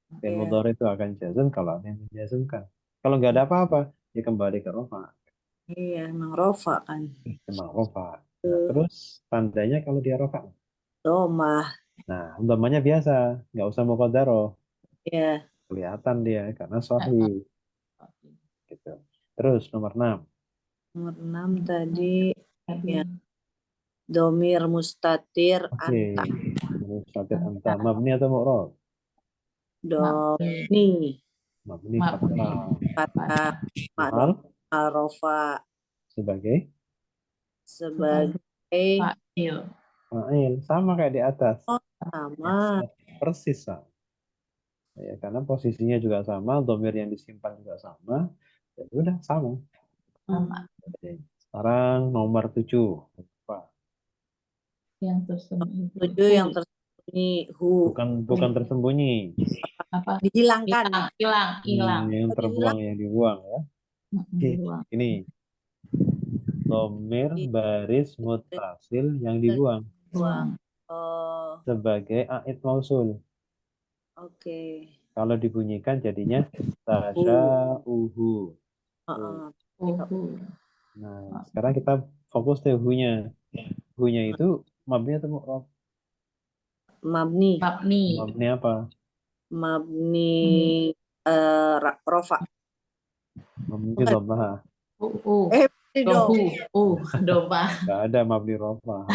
Dan ya, mudhari itu akan jazm kalau ada yang menjazmkan. Kalau nggak ada apa-apa, dia kembali ke Rofa. iya, emang Rofa kan. Memang Rofa. Nah, terus tandanya kalau dia Rofa. Domah. Nah, umpamanya biasa, nggak usah muqaddaroh. Ya, Kelihatan dia karena sahih. Gitu. Terus nomor 6. nomor 6 tadi Tadi ya, domir mustatir Oke. anta. Mustatir anta mabni atau mu'rab? mabni. Doni Mabni Mabni. fathah. kata Mahal Rofa sebagai sebagai Fa'il. fa'il sama kayak di atas. sama. Persis sama. Ya, karena posisinya juga sama, domir yang disimpan juga sama. Ya udah sama. Sama. Oke. Sekarang nomor 7. Apa? Yang tersembunyi. Tujuh yang tersembunyi Bukan tersembunyi. Apa? dihilangkan. Hilang. Yang terbuang, yang dibuang ya. Oke. Hilang. Ini domir baris muttasil yang dibuang Buang. Oh, sebagai aid mausul. oke. Kalau dibunyikan jadinya tasya'uhu. Heeh. Nah, sekarang kita fokus ke hu-nya. Hu-nya itu mabni atau mu'rab? Mabni. Mabni apa? Mabni Rofa. Mabni Bukan. dhammah. Ini dong. Domba. Enggak ada mabni rafa.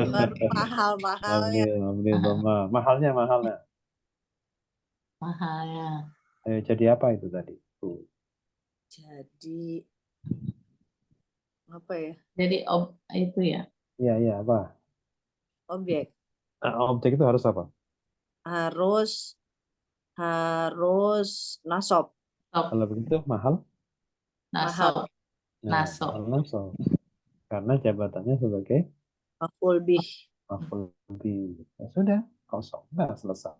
Baru mahal-mahalnya. Mabni dhammah. Mahalnya. Mahalnya. Jadi apa itu tadi? Jadi apa ya? Jadi itu ya. Iya, apa? Objek Objek itu harus apa? harus nasab. Kalau begitu mahal? Nasab. Nah, Nasab. mahal nasab. Karena jabatannya sebagai Maf'ul bih. maf'ul bih. Ya sudah, kosong. Nah, selesai.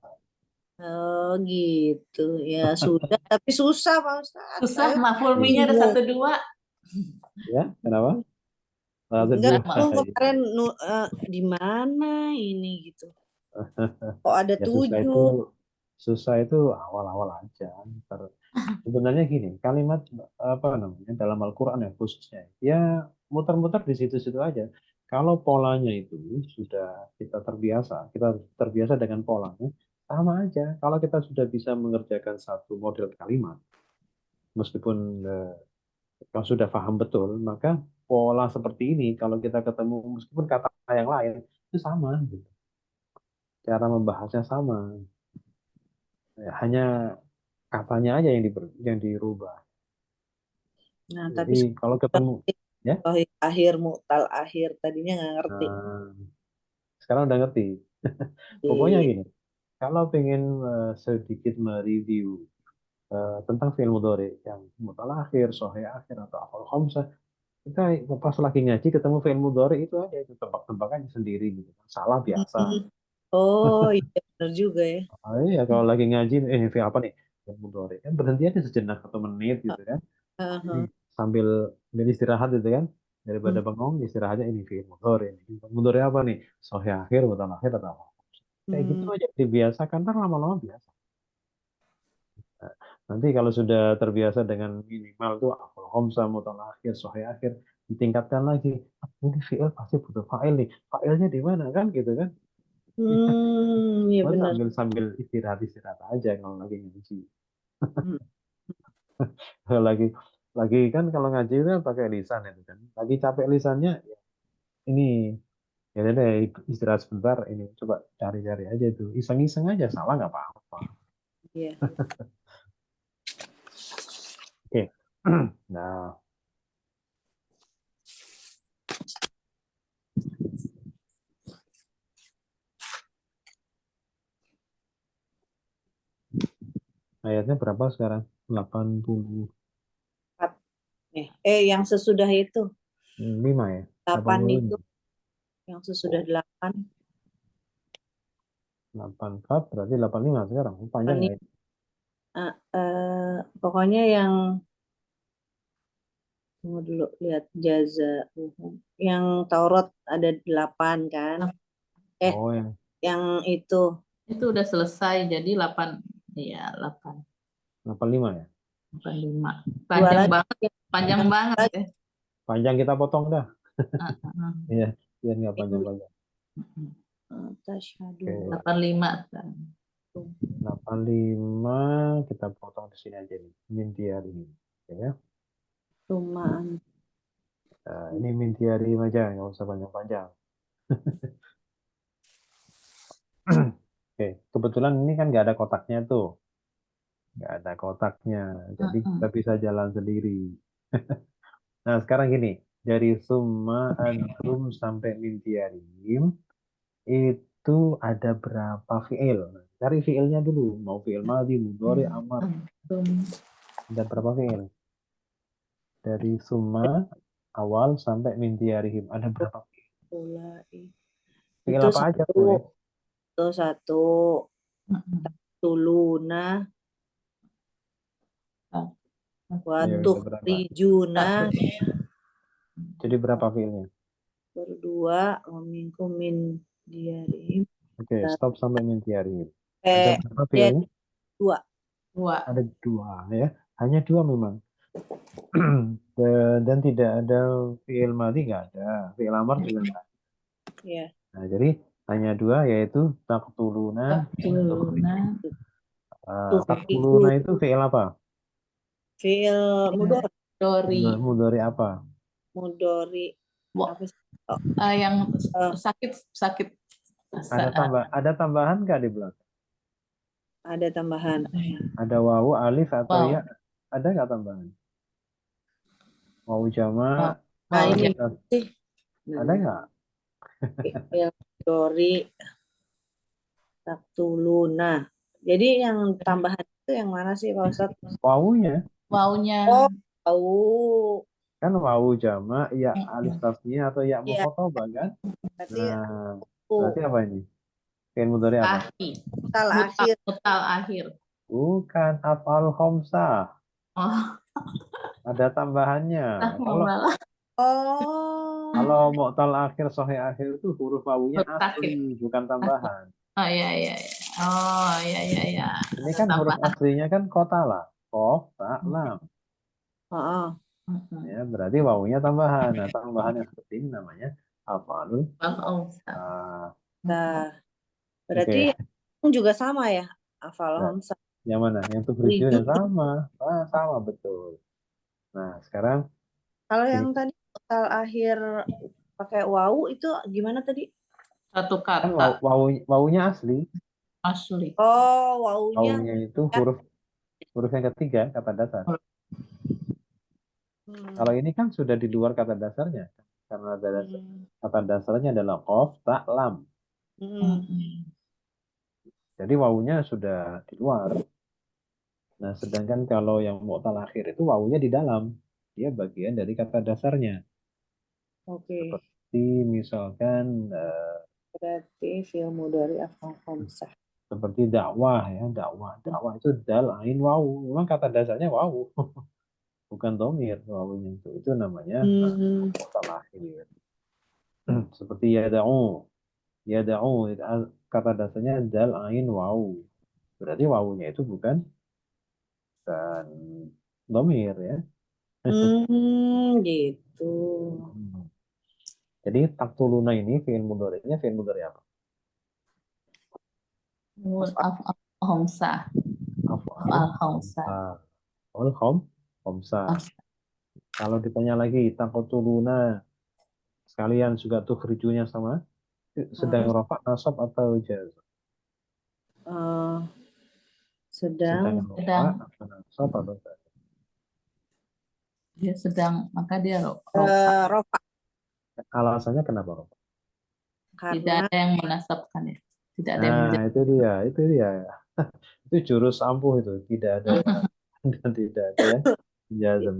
Oh gitu ya sudah tapi susah Pak Ustadz. Susah, Saya maf'ul bihnya ada bingung. 1 2. Ya, kenapa? Enggak, dua. tuh kemarin di mana ini gitu. Kok ada Ya susah 7? itu awal-awal aja. Sebenarnya gini, kalimat apa namanya dalam Al-Quran ya khususnya, ya muter-muter di situ-situ aja. Kalau polanya itu sudah kita terbiasa dengan polanya, sama aja. Kalau kita sudah bisa mengerjakan satu model kalimat, meskipun kalau sudah paham betul, maka pola seperti ini kalau kita ketemu meskipun kata yang lain itu sama, gitu. Cara membahasnya sama. Ya, hanya katanya aja yang dirubah. Nah, tapi Jadi kalau ketemu, ya, akhir mu'tal akhir tadinya nggak ngerti. nah, sekarang udah ngerti. Pokoknya Iya. gini, kalau pengen sedikit mereview tentang film mudhari yang mutalakhir, sahih akhir atau afal khamsah, kita pas lagi ngaji ketemu film mudhari itu aja itu tebak-tebakan sendiri gitu. Salah biasa. Hmm. Oh iya benar juga ya. Iya kalau lagi ngaji film apa nih? Film mudhari. Kan berhenti aja sejenak 1 menit gitu kan. Ini Heeh. sambil istirahat gitu kan. Daripada Hmm. bengong istirahatnya ini film mudhari. Film mudhari apa nih? Sahih akhir, mutalakhir atau apa? Kayak gitu Hmm. aja dibiasakan kan lama-lama biasa. Nah, nanti kalau sudah terbiasa dengan minimal tuh afal khamsah, mutalakhir, sahih akhir, ditingkatkan lagi. Ah, ini fi'il pasti butuh fa'il nih. Fa'ilnya di mana kan gitu kan? Iya Oh, benar. sambil istirahat aja kalau lagi ngaji. Hmm. Kalau lagi kan kalau ngaji itu kan pakai lisan itu kan. Lagi capek lisannya ya ini ya udah deh istirahat sebentar ini coba cari-cari aja itu. Iseng-iseng aja salah nggak apa-apa. Iya. Oke. Nah, ayatnya berapa sekarang? 85 Yang sesudah itu ya? 8 itu 85. yang sesudah 8. 84 berarti 85 sekarang. Panjang Ini nggak ini? pokoknya yang tunggu dulu lihat jaza yang Taurat ada 8 kan. Oh yang Yang itu Itu udah selesai jadi 8. Iya, 8. 85 ya? 85. dua Panjang lagi banget, panjang yang banget lagi ya. Panjang kita potong dah. Heeh. Iya, biar nggak panjang-panjang. tasyhadu Oke. 85 sekarang. 85 kita potong di sini aja nih. Min diarim. Ya. tumaan Nah, ini min diarim aja, nggak usah panjang-panjang. Oke, kebetulan ini kan nggak ada kotaknya tuh. Nggak ada kotaknya. Jadi kita bisa jalan sendiri. Nah, sekarang gini. Dari summa antum sampai min diarim itu ada berapa fiil? Cari fiilnya dulu. Mau fiil madhi, mudhari, amar. Antum. Ada berapa fiil? Dari summa awal sampai min diarihim. Ada berapa fiil? ulai Fiil itu apa aja satu boleh? itu satu tuluna Ayo, watuh ada berapa? rijuna Jadi berapa fiilnya? berdua minkum min diarim Oke, stop sampai min diarihim. Ada eh berapa dia fiilnya? 2. Dua. Ada 2 ya. Hanya 2 memang. Dan tidak ada fiil madhi nggak ada. Fiil amar juga nggak ada. Ya. Nah, jadi hanya 2 yaitu taktuluna. Tuna. Taktuluna Tufidu itu fiil apa? fiil mudori Dori. Mudhari apa? mudori Wo- apa sih? Oh, yang eh, sakit. Ada tambahan nggak di belakang? ada tambahan Ada wawu, alif atau Wow. ya? Ada nggak tambahan? Wawu jama, Wow. nah Wow. ini alif, sih ada nggak? fiil mudori taktuluna jadi yang tambahan itu yang mana sih Pak Ustadz? Wawunya Wownya. Oh, tahu. kan wawu jama, ya alif tasnya atau ya Iya, mukhatabah kan? berarti Nah, aku berarti apa ini? Fi'il mudhari apa? Akhir. tal akhir. Mutal akhir. Bukan afal khamsah. Oh, Ada tambahannya. Kalau Oh, Kalau mu'tal akhir, sahih akhir itu huruf wawunya Huruf akhir. asli, bukan tambahan. Oh iya iya iya. Oh iya iya iya. Ini Ada kan huruf tambahan. aslinya kan kotala. Kof, ta, lam. Heeh. Mm-mm. Ya, berarti wawunya tambahan. Nah, tambahan yang seperti ini namanya hafalul. Bang Omsa. Nah, berarti Oke. juga sama ya, hafal Nah, homsa. yang mana? Yang tuh Riju. yang sama. Ah, sama betul. Nah, sekarang Kalau ini yang tadi total akhir pakai wawu itu gimana tadi? Satu kan kata wawunya asli. asli. Oh, wawunya. Wawunya itu Ya. huruf yang ketiga, kata dasar. Kalau Hmm. ini kan sudah di luar kata dasarnya. Karena Hmm. kata dasarnya adalah kof, ta, lam. Hmm. Mm-mm. Jadi wawunya sudah di luar. Nah, sedangkan kalau yang mu'tal akhir itu wawunya di dalam. Dia bagian dari kata dasarnya. Oke. Seperti misalkan Berarti fi'il mudhari hafal homsa. seperti dakwah ya, dakwah itu dal ain wawu. Memang kata dasarnya wawu, bukan domir wawunya itu namanya Hmm. mu'tal akhir. Seperti yada'u itu kata dasarnya dal ain wawu. Berarti wawunya itu bukan domir ya. Gitu. Jadi taktuluna ini fi'il mudhari'nya fi'il mudhari' apa? Omsa. Af'al Homsa. af'al khamsa. Kalau ditanya lagi taqtuluna sekalian juga tuh rijunya sama sedang Hmm. rafa nasab atau jazm? Eh, Sedang sedang rafa Sedang atau nasab atau jazm? dia sedang maka dia rofa. rofa Alasannya kenapa rafa? Tidak karena ada yang menasabkan ya. Tidak ada yang Nah, menjadi. itu dia. Itu jurus ampuh itu, tidak ada yang dan tidak ada yang jazm.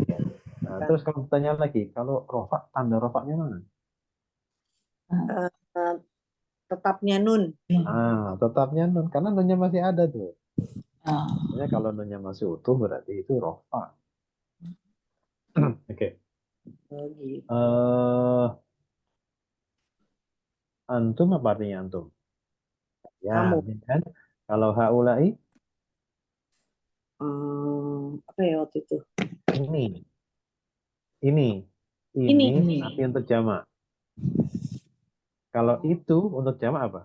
Nah, terus kalau bertanya lagi, kalau rofa tanda rofaknya mana? eh, tetapnya nun. Ah, tetapnya nun karena nunnya masih ada tuh. Ah, Maksudnya kalau nunnya masih utuh berarti itu rofa. Oke. Oh, gitu. Eh, antum apa artinya antum? Ya, Kamu. ini kan. Kalau haulai Apa ya waktu itu? ini, ini, Ini. tapi ini. untuk jamak. Kalau itu untuk jamak apa?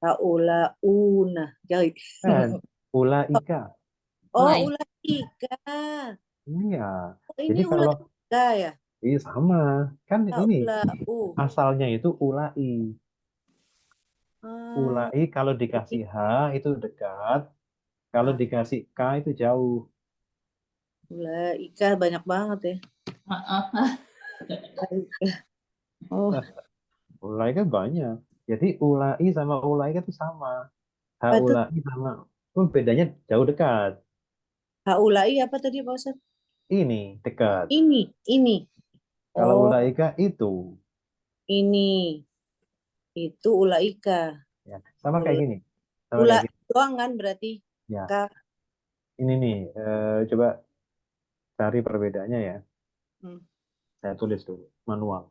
Haulauna. Jadi. Kan, ulaika. Oh, Mulai. ulaika. Iya. Oh, ini Jadi kalau ulaika ya. ini sama, kan ini Haulau. asalnya itu ulai. Ah, Ulai kalau dikasih H itu dekat, kalau ah, dikasih K itu jauh. ulaika banyak banget ya. Ah, ah. Ulaika. Oh, Ulai kan banyak. Jadi ulai sama ulai itu sama. H apa itu? ulai sama. Bedanya jauh dekat. Haulai apa tadi Pak Ustadz? Ini dekat. Ini. Kalau Oh, ulaika itu. ini. Itu ulaika. Ya, sama kayak Ula, gini. Sama ula kayak gini. doang kan berarti. Ya, Kak. ini nih. Coba cari perbedaannya ya. Hmm. Saya tulis dulu. Manual.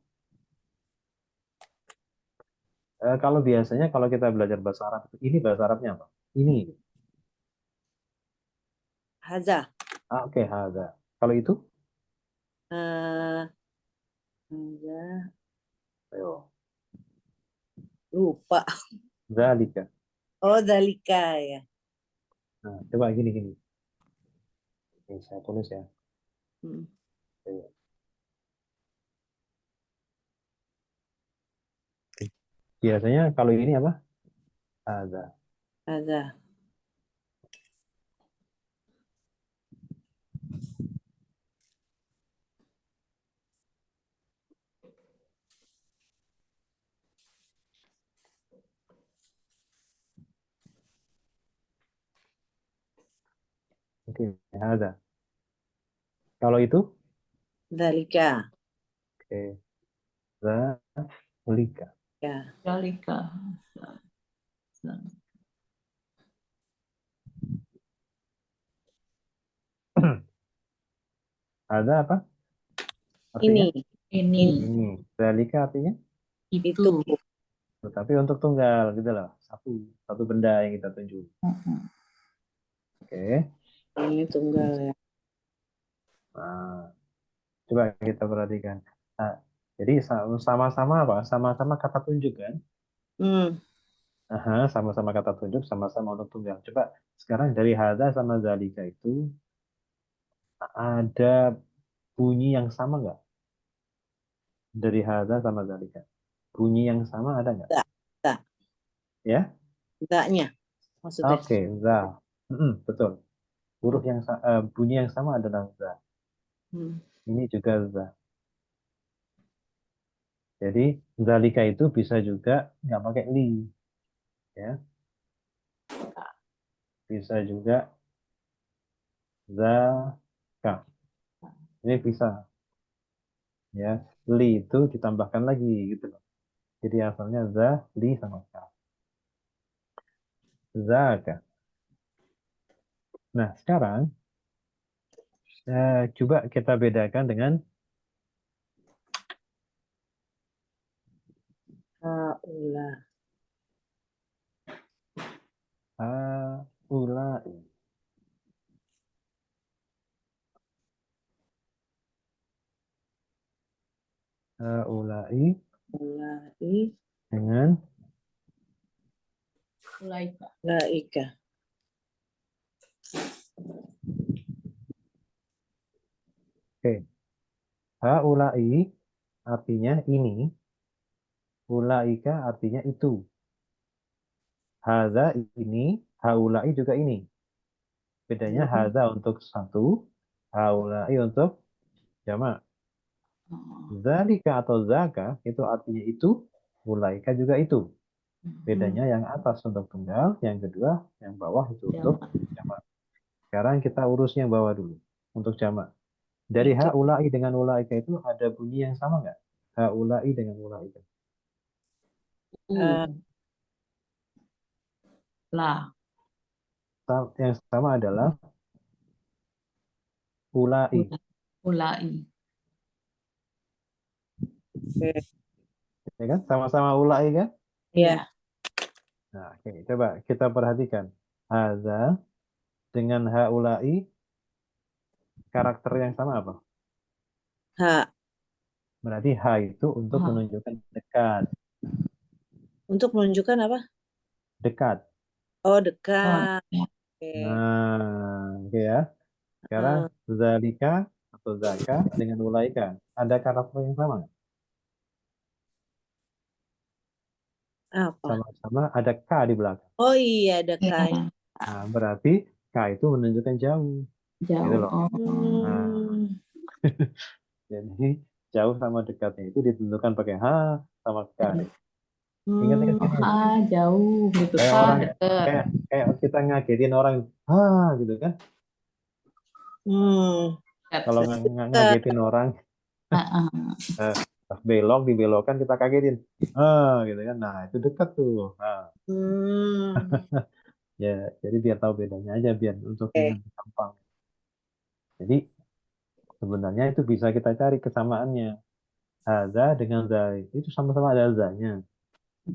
Kalau biasanya kalau kita belajar bahasa Arab, ini bahasa Arabnya apa? Ini. Haza. Ah, oke, haza. Kalau itu? Eh, Haza. Ayo. Lupa. Zalika. Oh, dalika ya. Nah, coba gini. Ini saya tulis ya. Hmm. Ayo. Biasanya kalau ini apa? Haza. Haza. Oke, haza. Kalau itu? Dalika. Oke. Zalika. Ya. Dalika. Ada apa? Artinya Ini. Ini. ini. Zalika artinya Itu. tapi untuk tunggal gitu loh. Satu benda yang kita tunjuk. Mm-mm. Oke. Ini tunggal ya. Nah, coba kita perhatikan. Nah, jadi sama-sama apa? Sama-sama kata tunjuk kan? Hmm. Aha, sama-sama kata tunjuk, sama-sama untuk tunggal. Coba sekarang dari hada sama zalika itu ada bunyi yang sama nggak? Dari hada sama zalika. Bunyi yang sama ada nggak? Enggak. Enggak. Ya? Enggaknya maksudnya. Oke, za. Betul. Bunyi yang sama adalah za. Hmm. Ini juga za. Jadi zalika itu bisa juga nggak pakai li, ya. Bisa juga zaka. Ini bisa, ya. Li itu ditambahkan lagi gitu loh. Jadi asalnya za, li sama ka. Zaka. Nah, sekarang coba kita bedakan dengan Haula. haulai. Haulai Ulai. dengan Ulaika. Laika. oke. Haulai artinya ini, ulaika artinya itu. Hadza ini, haulai juga ini. Bedanya Hmm. hadza untuk satu, haulai untuk jamak. Oh. Zalika atau zaka itu artinya itu, ulaika juga itu. Bedanya yang atas untuk tunggal, yang kedua, yang bawah itu untuk Jamak. jamak. Sekarang kita urus yang bawah dulu untuk jamak. Dari Ika. haulai dengan ulaika itu ada bunyi yang sama nggak? Haulai dengan ulaika. Ah, Lah. Yang sama adalah ulai. Ulai. Oke. Ya kan? Sama-sama ulai kan? Ya. Ya. Nah, oke. Coba kita perhatikan. Hadza dengan haulai karakter yang sama apa? Ha. Berarti ha itu untuk Ha. menunjukkan dekat. Untuk menunjukkan apa? Dekat. Oh, Oh, dekat. ya. Oke. Nah, oke ya. Sekarang Ah, zalika atau zaka dengan ulaika. Ada karakter yang sama nggak? apa? Sama-sama ada K di belakang. Oh iya, dekat. Ya. Nah, berarti K itu menunjukkan jauh. Gitu Jauh. loh. Oh. Nah, Hmm. jadi jauh sama dekatnya itu ditentukan pakai H sama K. Ingat-ingat Hmm. Oh, gitu. jauh gitu. Kayak Ka orang, deket. kayak kita ngagetin orang, gitu kan. Hmm. Kalau Deket. ngagetin orang, Ah, eh, pas belok, dibelokkan kita kagetin. Gitu kan. Nah, itu dekat tuh. Nah, Hmm. ya, jadi biar tahu bedanya aja, biar untuk ingat Oke. gampang. Jadi sebenarnya itu bisa kita cari kesamaannya. Hadza dengan zai itu sama-sama ada zanya.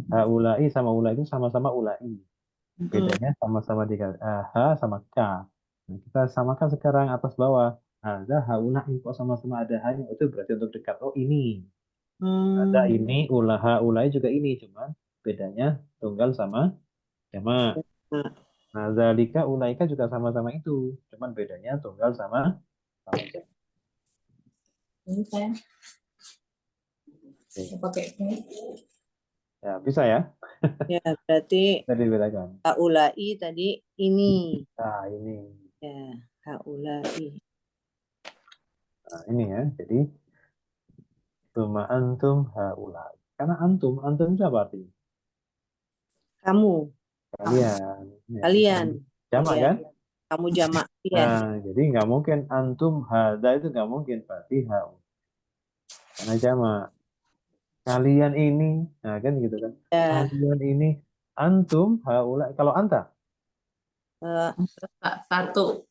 Haulai sama ulai itu sama-sama ulai. Hmm. Bedanya sama-sama di H sama K. Nah, kita samakan sekarang atas bawah. Hadza haulai kok sama-sama ada hanya itu berarti untuk dekat. Oh ini. Hadza Hmm. ini haulai juga ini cuman bedanya tunggal sama jamak. Nah, Nah, zalika ulaika juga sama-sama itu. Cuman bedanya tunggal sama jamak. ini saya Oke. pakai ini. Ya, bisa ya? ya berarti Bisa dibedakan. haulai tadi ini. Nah, ini. Ya, haulai. Nah, ini ya. Jadi Tuma antum haulai. Karena antum itu apa artinya? Kamu, Kalian. Ya, kalian. kan? Jamak Ya, kan? kamu jamak. Ya. Nah, jadi nggak mungkin antum hada itu nggak mungkin pasti hau. Karena jamak. Kalian ini, nah kan gitu kan. Ya. Kalian ini antum haulai. Kalau anta, Eh, Satu.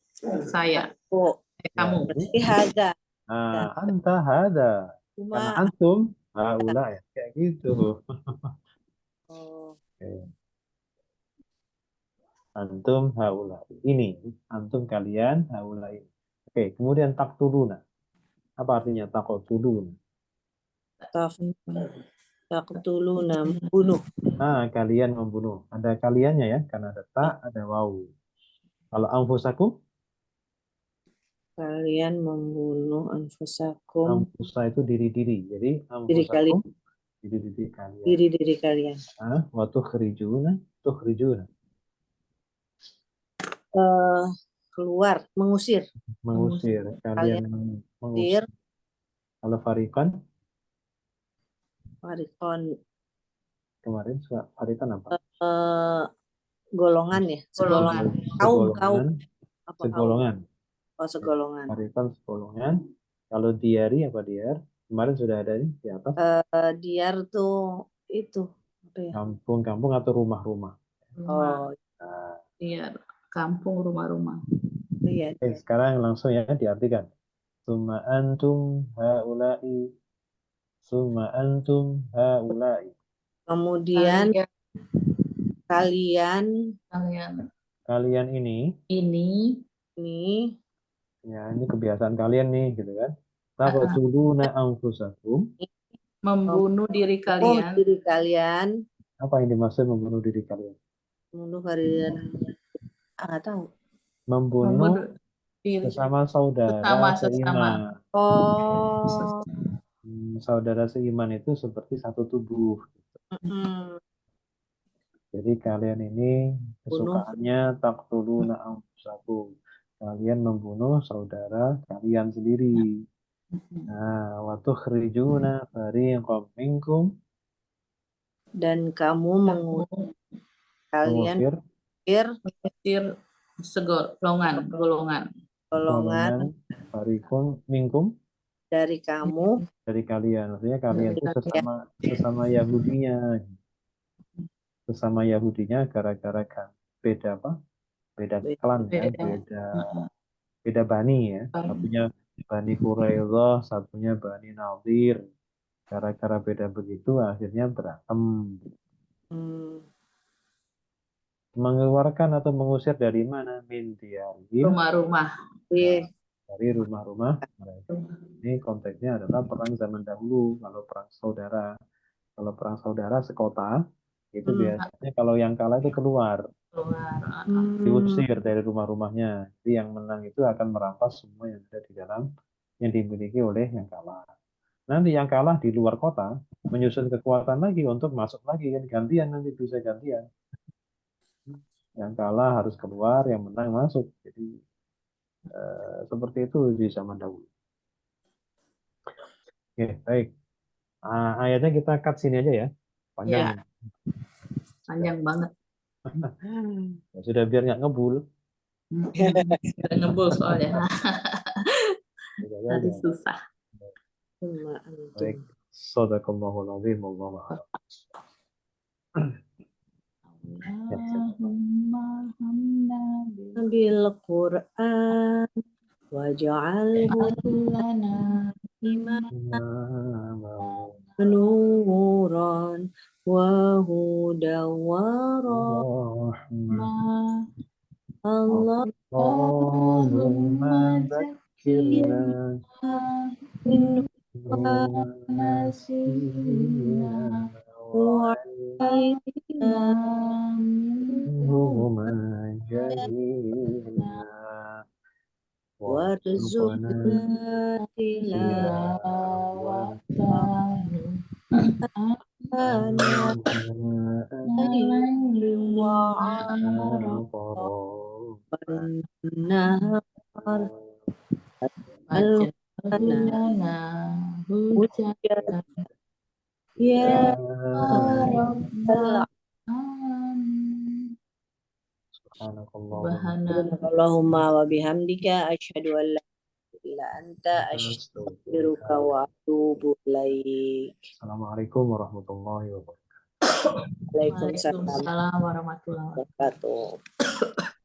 Saya. aku. ya Kamu. jadi Berarti hada. Nah, anta hada. Karena Cuma antum haula ya. Kayak gitu. oh, Oke. Antum haula. Ini. Antum kalian haula ini. Oke. Kemudian taktuluna. Apa artinya taktuluna? taf taqtuluna membunuh. Ah, kalian membunuh. Ada kaliannya ya. Karena ada ta, ada wawu. Kalau anfusakum, Kalian membunuh anfusakum, anfusa itu diri-diri. Jadi diri anfusakum, kalian, diri-diri kalian. diri kalian. Ah, wa tukhrijuna. Eh, keluar, mengusir. Mengusir. Kalian Kalian mengusir. mengusir Kalau fariqan, Farikon kemarin fariqan apa? golongan ya, segolongan. Kaum, Segolongan, apa kaum? segolongan. Oh, segolongan. Fariqan segolongan. Kalau diari apa diar? Kemarin sudah ada nih di atas. Diar tuh itu apa ya? Kampung-kampung atau rumah-rumah. Rumah. Oh, Nah, Iya, kampung rumah-rumah. iya. sekarang langsung ya diartikan. Summa antum haula'i. Summa antum haula'i. Kemudian Kalian, kalian Kalian ini, ini ini ya ini kebiasaan kalian nih, gitu kan. Taqtuluna anfusakum. membunuh diri membunuh kalian. diri kalian, Apa yang dimaksud membunuh diri kalian? membunuh kalian. Nggak tahu. Membunuh Membunuh diri sesama saudara sesama. seiman. Oh, Saudara seiman itu seperti satu tubuh. mm, Jadi kalian ini bunuh. kesukaannya taqtuluna anfusakum. Kalian membunuh saudara kalian sendiri. Nah, wa tukhrijuna fariqam minkum, Dan kamu mengusir kalian mengusir Mengusir segolongan, golongan. golongan golongan fariqam minkum dari kamu dari kalian. Maksudnya kalian itu kalian. sesama Yahudinya. Sesama Yahudinya gara-gara kan beda apa? Beda klan ya, Beda. beda bani ya. Satunya Bani Quraidah, satunya Bani Nadir. Gara-gara beda begitu akhirnya berantem. Hmm, Mengeluarkan atau mengusir dari mana? Min diyarihim, Rumah-rumah. iya. dari rumah-rumah mereka. Ini konteksnya adalah perang zaman dahulu. Kalau perang saudara, sekota itu biasanya kalau yang kalah itu keluar, Keluar. diusir dari rumah-rumahnya. Jadi yang menang itu akan merampas semua yang ada di dalam yang dimiliki oleh yang kalah. Nanti yang kalah di luar kota menyusun kekuatan lagi untuk masuk lagi kan gantian, nanti bisa gantian. Yang kalah harus keluar, yang menang masuk. Jadi seperti itu di zaman dahulu. Oke, baik. Ayatnya kita cut sini aja ya. Panjang. Ya, panjang banget. Ya, sudah biar nggak ngebul. Udah ngebul soalnya. Sudah Tadi aja. susah. Baik. Shadaqallahul azim. Wallahu a'lam. Ya, Allahumma hamna bil Quran waj'alhu lana nuran wa hudan wa Rahmah. Allah Allahumma zakirna nasina wa minhuma jahilna warzuqna tilawatahu lana hujatan ya Rabbal Allahumma wa bihamdika asyhadu an la ilaha illa anta astaghfiruka wa atubu ilaik. Assalamualaikum warahmatullahi wabarakatuh. Waalaikumsalam Waalaikumsalam warahmatullahi wabarakatuh. warahmatullahi wabarakatuh.